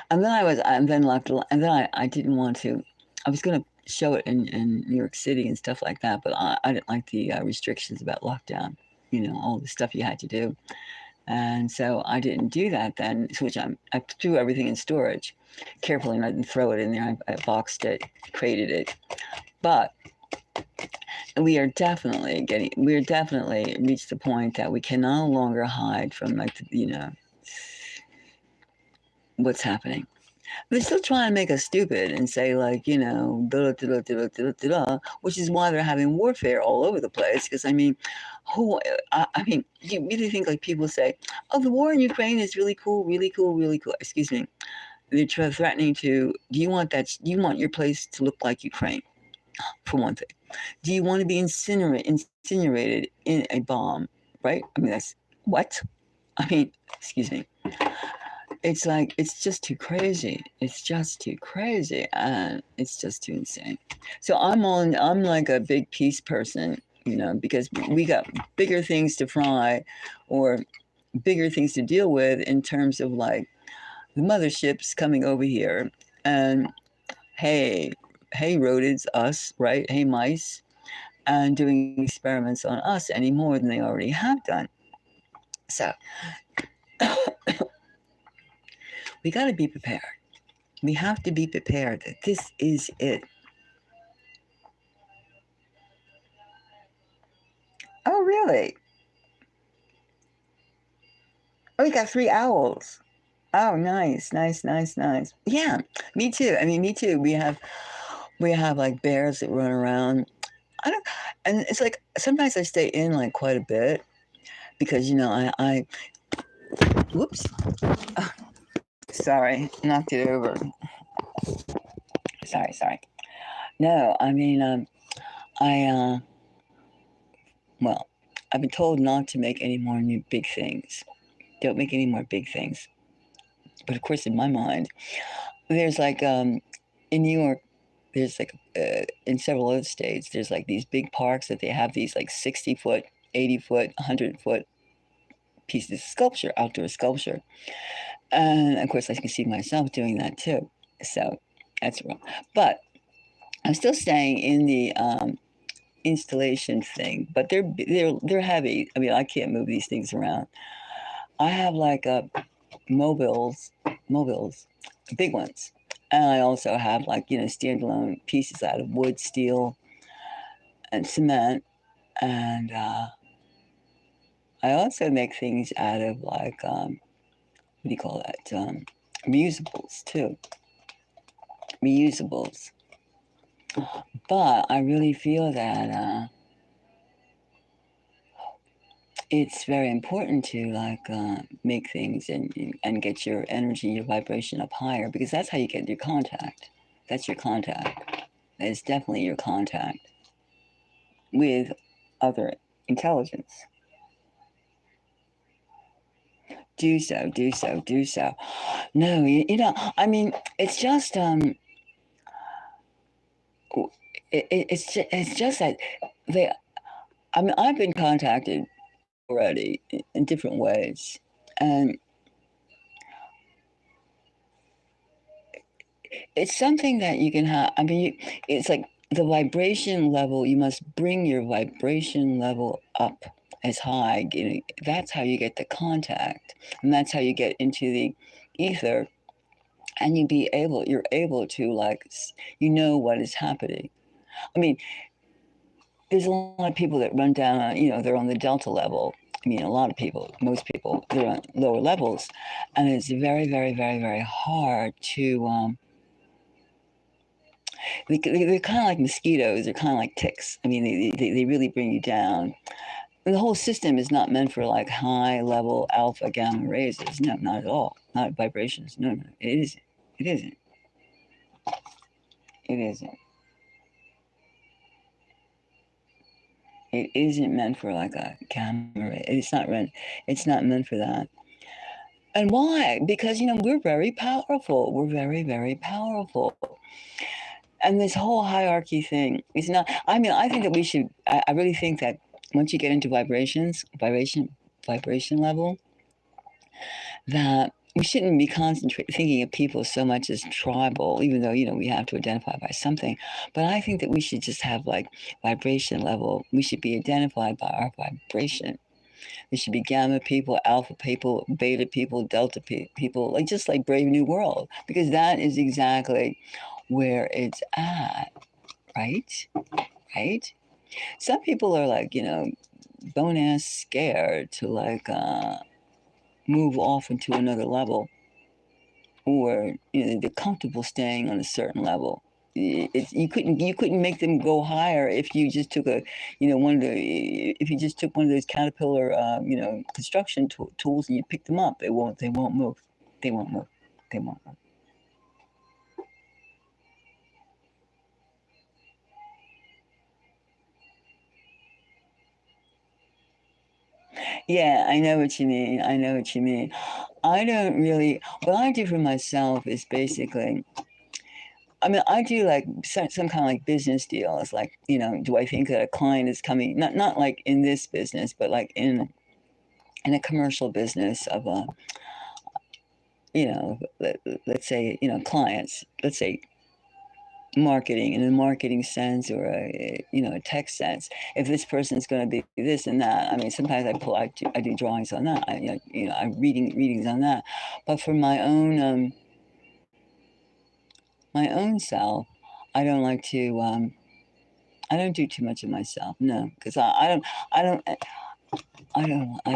and then locked, and then I didn't want to, I was going to show it in New York City and stuff like that, but I didn't like the restrictions about lockdown, all the stuff you had to do. And so I didn't do that then, which I threw everything in storage carefully and I didn't throw it in there. I boxed it, created it. But we're definitely reached the point that we can no longer hide from like, what's happening. They're still trying to make us stupid and say like, da, da, da, da, da, da, da, which is why they're having warfare all over the place. Because I mean, I mean, you really think like people say, "Oh, the war in Ukraine is really cool, really cool, really cool." Excuse me. They're threatening to. Do you want that? Do you want your place to look like Ukraine? For one thing, do you want to be incinerated in a bomb? Right? I mean, that's what. I mean, excuse me. It's like it's just too crazy. It's just too crazy, and it's just too insane. So I'm like a big peace person, because we got bigger things to fry, or bigger things to deal with in terms of like the motherships coming over here, and hey, hey rodents, us, right? Hey mice, and doing experiments on us any more than they already have done. So we got to be prepared. We have to be prepared that this is it. Oh, really? Oh, we got three owls. Oh, nice, nice, nice, nice. Yeah, me too. I mean, me too. We have like bears that run around. I don't, and it's like sometimes I stay in like quite a bit because I whoops, oh, sorry, knocked it over. Sorry, sorry. No, I mean, I well, I've been told not to make any more new big things. Don't make any more big things. But of course, in my mind, there's like in New York, there's like in several other states, there's like these big parks that they have these like 60-foot, 80-foot, 100-foot pieces of sculpture, outdoor sculpture, and of course, I can see myself doing that too. So that's wrong. But I'm still staying in the installation thing, but they're heavy. I mean, I can't move these things around. I have like mobiles, mobiles, big ones. And I also have like, standalone pieces out of wood, steel, and cement. And I also make things out of like, what do you call that? Reusables too. Reusables. But I really feel that it's very important to like make things and get your energy, your vibration up higher because that's how you get your contact. That's your contact. That is definitely your contact with other intelligence. Do so, do so, do so. No, you know, I mean, it's just it's just that they. I mean, I've been contacted already in different ways, and it's something that you can have. I mean, it's like the vibration level. You must bring your vibration level up as high. You know, that's how you get the contact, and that's how you get into the ether, and you're able to like, you know what is happening. I mean, there's a lot of people that run down, you know, they're on the delta level. I mean, a lot of people, most people, they're on lower levels, and it's very, very, very, very hard to. They're kind of like mosquitoes. They're kind of like ticks. I mean, they really bring you down. And the whole system is not meant for like high level alpha gamma raises. No, not at all. Not vibrations. No, no, it isn't. It isn't. It isn't. It isn't meant for like a camera. It's not meant. It's not meant for that. And why? Because you know we're very powerful. We're very, very powerful. And this whole hierarchy thing is not. I mean, I think that we should. I really think that once you get into vibration level, that we shouldn't be thinking of people so much as tribal, even though, you know, we have to identify by something. But I think that we should just have like vibration level. We should be identified by our vibration. There should be gamma people, alpha people, beta people, delta people, like just like Brave New World, because that is exactly where it's at, right? Right? Some people are like, you know, bone ass scared to like move off into another level, or you know they're comfortable staying on a certain level. You couldn't make them go higher if you just took a, you know, if you just took one of those caterpillar you know construction tools and you pick them up. They won't move. They won't move. They won't move. Yeah, I know what you mean. I know what you mean. I don't really. What I do for myself is basically, I mean, I do like some kind of like business deals. Like, you know, do I think that a client is coming? Not like in this business, but like in a commercial business of a, you know, let's say, you know, clients. Let's say marketing in a marketing sense, or a, you know, a tech sense. If this person is going to be this and that, I mean, sometimes I do drawings on that. I'm readings on that. But for my own self, I don't like to. I don't do too much of myself, no, because I don't, I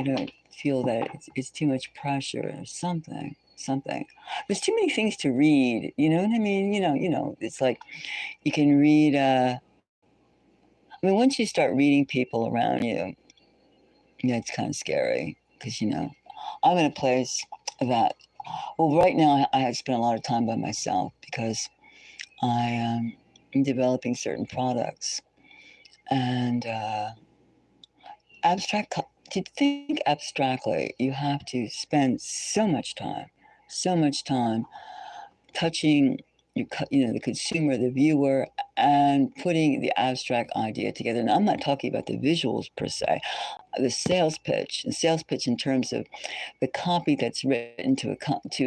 don't feel that it's too much pressure or something, something. There's too many things to read. You know what I mean? It's like you can read. I mean, once you start reading people around you, yeah, it's kind of scary because I'm in a place that. Well, right now I have spent a lot of time by myself because I am developing certain products and. Abstract to think abstractly, you have to spend so much time touching the consumer, the viewer, and putting the abstract idea together. And I'm not talking about the visuals per se, the sales pitch in terms of the copy that's written to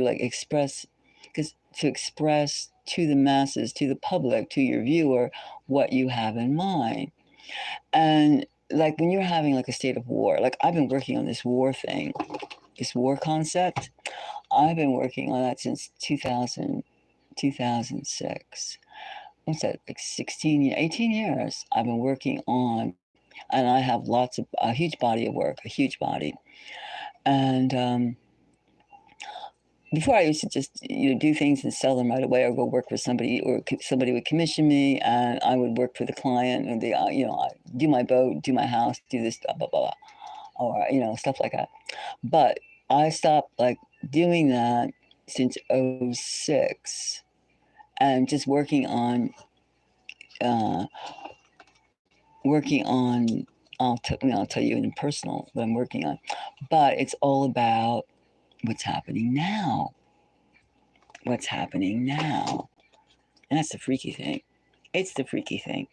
like express, to express to the masses, to the public, to your viewer, what you have in mind. And like when you're having like a state of war, like I've been working on this war thing, this war concept. I've been working on that since 2006. What's that, like 18 years I've been working on, and I have a huge body of work, a huge body. And before I used to just do things and sell them right away, or go work for somebody, or somebody would commission me, and I would work for the client, and I do my boat, do my house, do this, blah blah blah, or stuff like that. But I stopped like doing that since '06, and just uh, working on. I'll tell you in personal what I'm working on, but it's all about what's happening now. What's happening now. And that's the freaky thing. It's the freaky thing.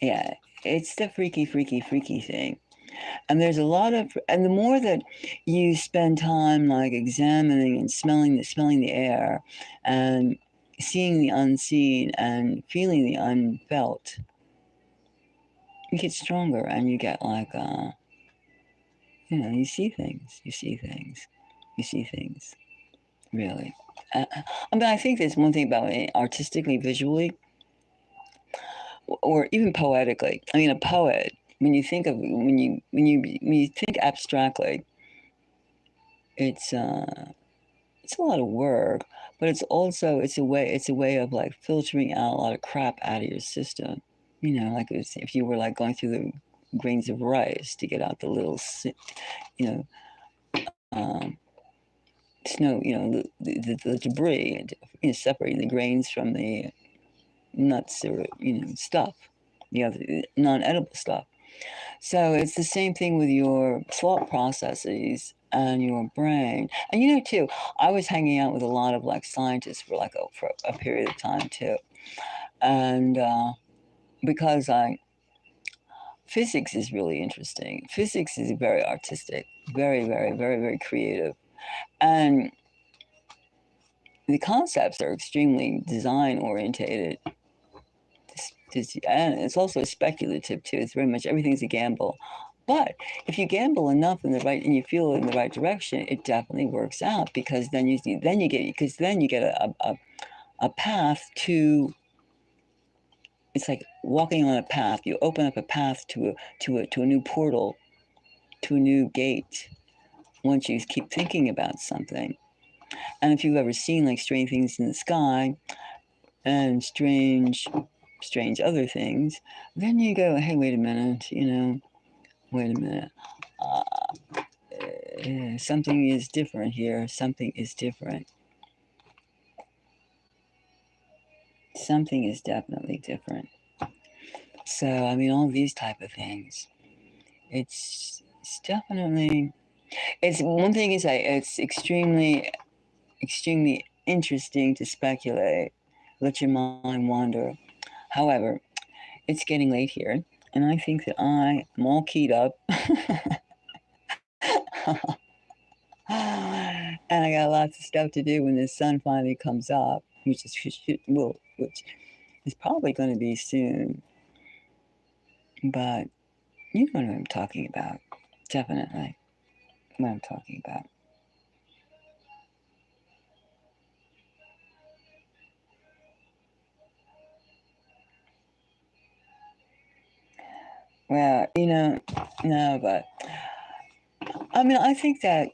Yeah, it's the freaky, freaky, freaky thing. And there's a lot of, and the more that you spend time like examining and smelling the air and seeing the unseen and feeling the unfelt, you get stronger and you get like, you see things, really. I mean, I think there's one thing about it, artistically, visually, or even poetically. I mean, a poet, when you think abstractly, it's a lot of work, but it's a way of like filtering out a lot of crap out of your system. Like if you were like going through the grains of rice to get out the little, um, snow, the debris, and separating the grains from the nuts or stuff, the other non-edible stuff. So it's the same thing with your thought processes and your brain. And too, I was hanging out with a lot of like scientists for a period of time too, and because physics is really interesting. Physics is very artistic, very, very, very, very creative, and the concepts are extremely design orientated. And it's also speculative too. It's very much everything's a gamble. But if you gamble enough and you feel in the right direction, it definitely works out, because then you get a path to. It's like walking on a path. You open up a path to a new portal, to a new gate. Once you keep thinking about something, and if you've ever seen like strange things in the sky and strange other things, then you go, hey, wait a minute, something is different here. Something is different. Something is definitely different. So, I mean, all these type of things, it's definitely, it's one thing is it's extremely, extremely interesting to speculate, let your mind wander. However, it's getting late here, and I think that I am all keyed up. And I got lots of stuff to do when the sun finally comes up, which is probably going to be soon. But you know what I'm talking about. Definitely what I'm talking about. Well, no, but I mean, I think that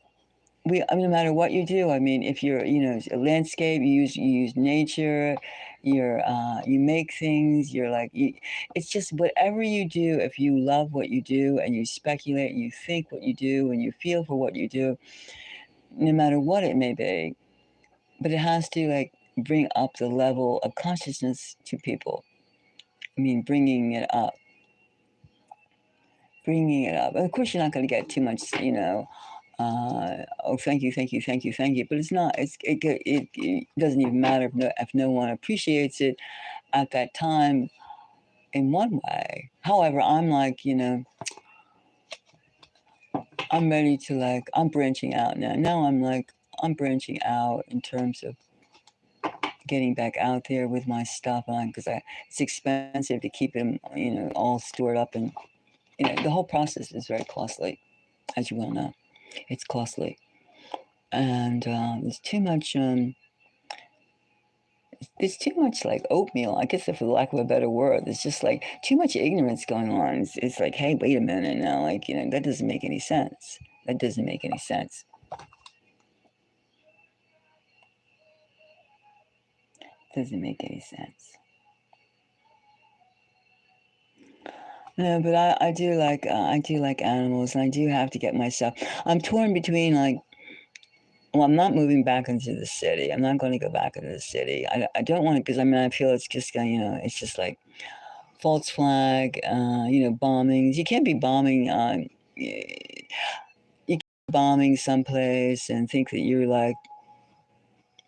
no matter what you do, I mean, if you're, a landscape, you use nature, you make things, it's just whatever you do, if you love what you do and you speculate and you think what you do and you feel for what you do, no matter what it may be, but it has to like bring up the level of consciousness to people. I mean, bringing it up. And of course, you're not going to get too much, oh, thank you, thank you, thank you, thank you. But it's not. It doesn't even matter if no one appreciates it at that time in one way. However, I'm like, I'm ready to I'm branching out now. Now I'm branching out in terms of getting back out there with my stuff on, because it's expensive to keep them, all stored up, and the whole process is very costly, as you well know. It's costly, and there's too much. There's too much like oatmeal, I guess, for the lack of a better word. There's just like too much ignorance going on. It's like, hey, wait a minute now, that doesn't make any sense. That doesn't make any sense. Doesn't make any sense. No, but I do like animals, and I do have to get myself. I'm torn between well, I'm not moving back into the city. I'm not going to go back into the city. I don't want to, because I feel it's just it's just like false flag, bombings. You can't be bombing. bombing someplace and think that you're like,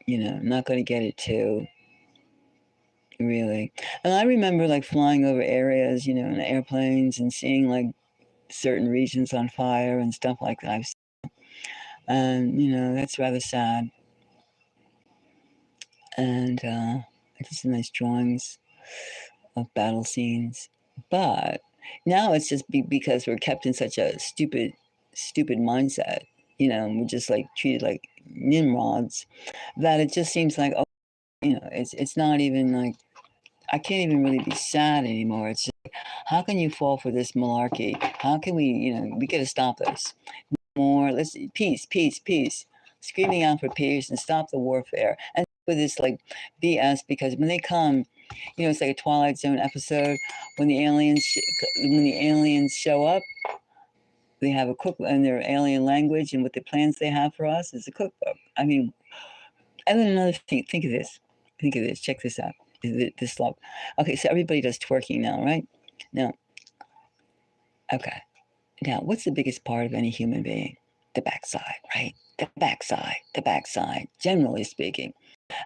not going to get it too. Really. And I remember like flying over areas, in airplanes and seeing like certain regions on fire and stuff like that. And, that's rather sad. And just nice drawings of battle scenes. But now it's just because we're kept in such a stupid mindset, we're just like treated like nimrods, that it just seems like, oh, it's not even like, I can't even really be sad anymore. It's just like, how can you fall for this malarkey? How can we, we got to stop this. More, let's peace, peace, peace. Screaming out for peace and stop the warfare. And with this like BS, because when they come, it's like a Twilight Zone episode when the aliens show up. They have a cookbook in their alien language, and what the plans they have for us is a cookbook. I mean, and then another thing. Think of this. Think of this. Check this out. This love. Okay, so everybody does twerking now, right? Now, okay. Now, what's the biggest part of any human being? The backside, right? The backside, generally speaking.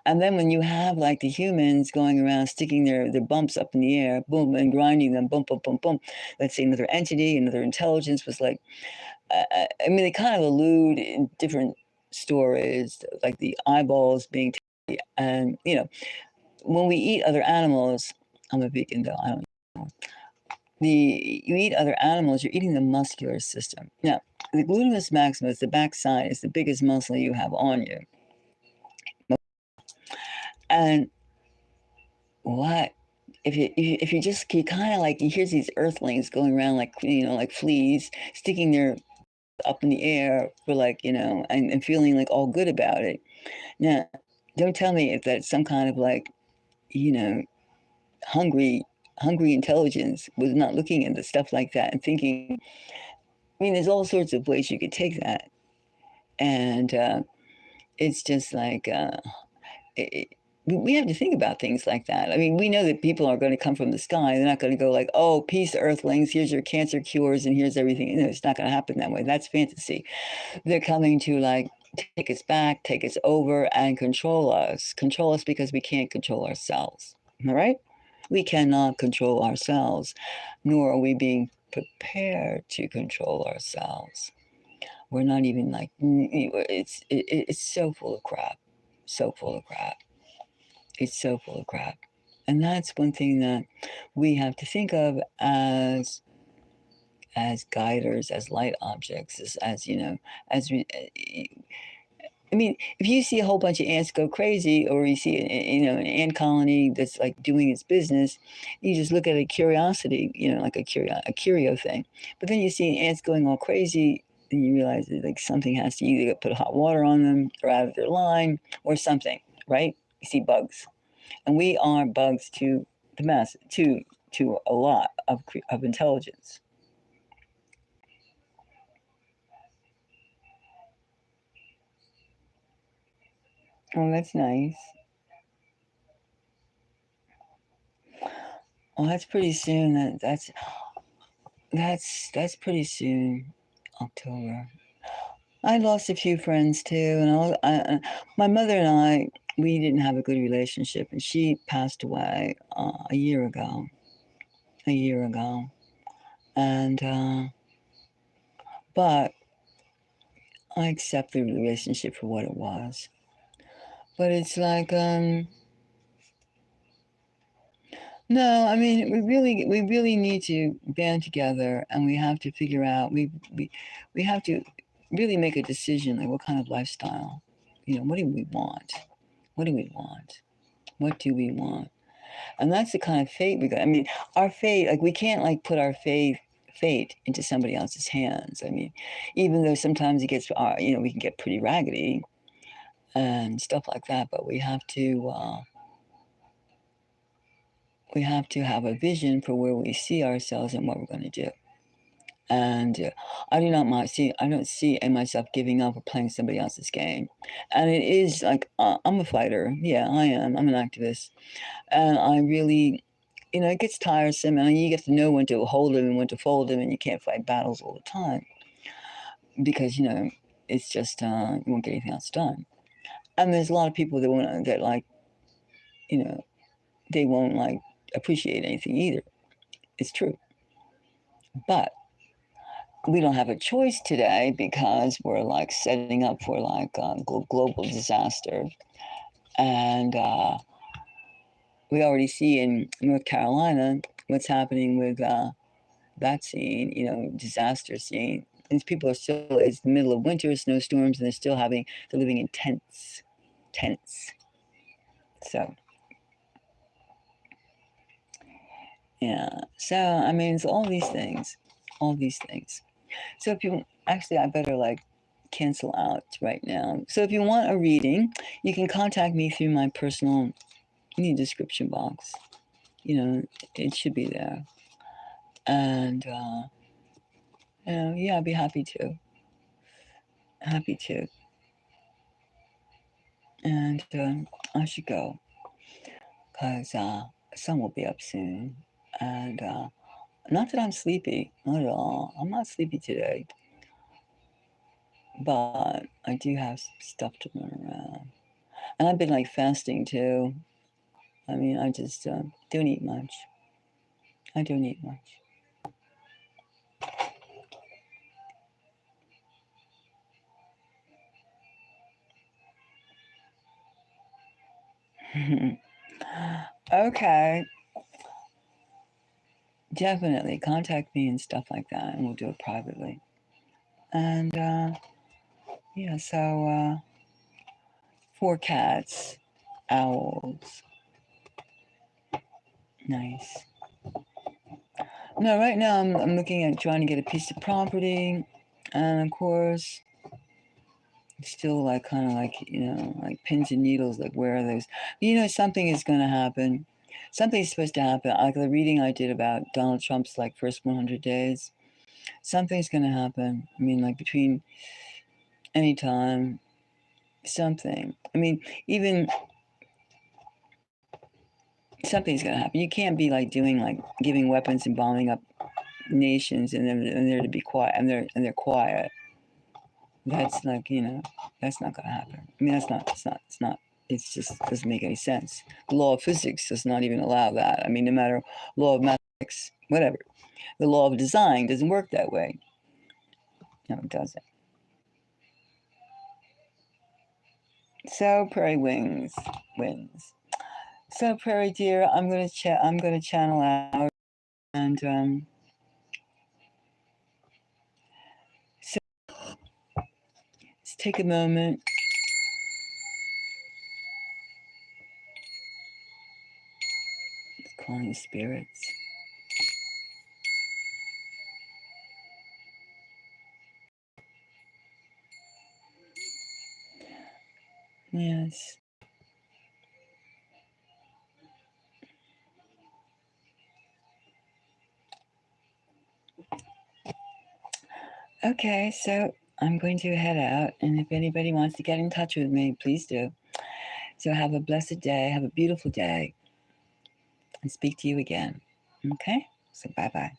And then when you have like the humans going around sticking their bumps up in the air, boom, and grinding them, boom, boom, boom, boom. Let's say another entity, another intelligence was like, I mean, they kind of allude in different stories, like the eyeballs being, and, when we eat other animals, I'm a vegan though, I don't know. You eat other animals, you're eating the muscular system. Now, the gluteus maximus, the backside, is the biggest muscle you have on you. And what if you just you kind of like you hear these earthlings going around like like fleas sticking their up in the air for like and feeling like all good about it. Now, don't tell me if that's some kind of like hungry intelligence was not looking at the stuff like that and thinking. I mean, there's all sorts of ways you could take that, and it's just like we have to think about things like that. I mean, we know that people are going to come from the sky. They're not going to go like, "Oh, peace, Earthlings. Here's your cancer cures, and here's everything." It's not going to happen that way. That's fantasy. They're coming to like take us back, take us over, and control us. Control us because we can't control ourselves. All right? We cannot control ourselves, nor are we being prepared to control ourselves. We're not even like it's so full of crap, so full of crap. It's so full of crap, and that's one thing that we have to think of as guiders, as light objects, as as we. I mean, if you see a whole bunch of ants go crazy, or you see an ant colony that's like doing its business, you just look at a curiosity, like a curio thing. But then you see ants going all crazy, and you realize that like something has to either put hot water on them, or out of their line, or something, right? You see bugs, and we are bugs to the mass, to a lot of intelligence. Oh, that's nice. Oh, that's pretty soon. That's pretty soon. October. I lost a few friends too, and my mother and I, we didn't have a good relationship, and she passed away a year ago. A year ago, and but I accept the relationship for what it was. But it's like no, I mean, we really need to band together, and we have to figure out we have to really make a decision, like what kind of lifestyle, what do we want? What do we want? What do we want? And that's the kind of fate we got. I mean, our fate, like we can't like put our fate into somebody else's hands. I mean, even though sometimes it gets, we can get pretty raggedy and stuff like that, but we have to have a vision for where we see ourselves and what we're going to do. And I don't see in myself giving up or playing somebody else's game. And it is like, I'm a fighter. Yeah, I am. I'm an activist. And I really, it gets tiresome. And you get to know when to hold them and when to fold them. And you can't fight battles all the time. Because, it's just you won't get anything else done. And there's a lot of people that won't, that like, you know, they won't like appreciate anything either. It's true. But we don't have a choice today because we're like setting up for like a global disaster. And we already see in North Carolina what's happening with that scene, you know, disaster scene. These people are still, it's the middle of winter, snowstorms, and they're living in tents. So, yeah. So, I mean, it's all these things. So if you, actually, I better like cancel out right now. So if you want a reading, you can contact me through my personal in the description box. You know, it should be there. And, you know, yeah, I'd be happy to. And I should go because sun will be up soon. And not that I'm sleepy, not at all. I'm not sleepy today. But I do have stuff to run around. And I've been like fasting too. I mean, I just don't eat much. I don't eat much. Okay. Definitely contact me and stuff like that, and we'll do it privately. And yeah, so 4 cats, owls. Nice. No, right now I'm looking at trying to get a piece of property, and of course, still like kind of like, you know, like pins and needles, like where are those? You know, something is going to happen. Something's supposed to happen. Like the reading I did about Donald Trump's like first 100 days, something's going to happen. I mean, like between any time, something. I mean, even something's going to happen. You can't be like doing like giving weapons and bombing up nations and they're to be quiet and they're quiet. That's like, you know, that's not going to happen. I mean, it just doesn't make any sense. The law of physics does not even allow that. I mean, no matter law of mathematics, whatever, the law of design doesn't work that way. No, it doesn't. So Prairie wins. So Prairie dear, I'm gonna channel out and so let's take a moment. It's calling the spirits. Yes. Okay, so I'm going to head out, and if anybody wants to get in touch with me, please do. So have a blessed day, have a beautiful day, and speak to you again. Okay? So bye bye.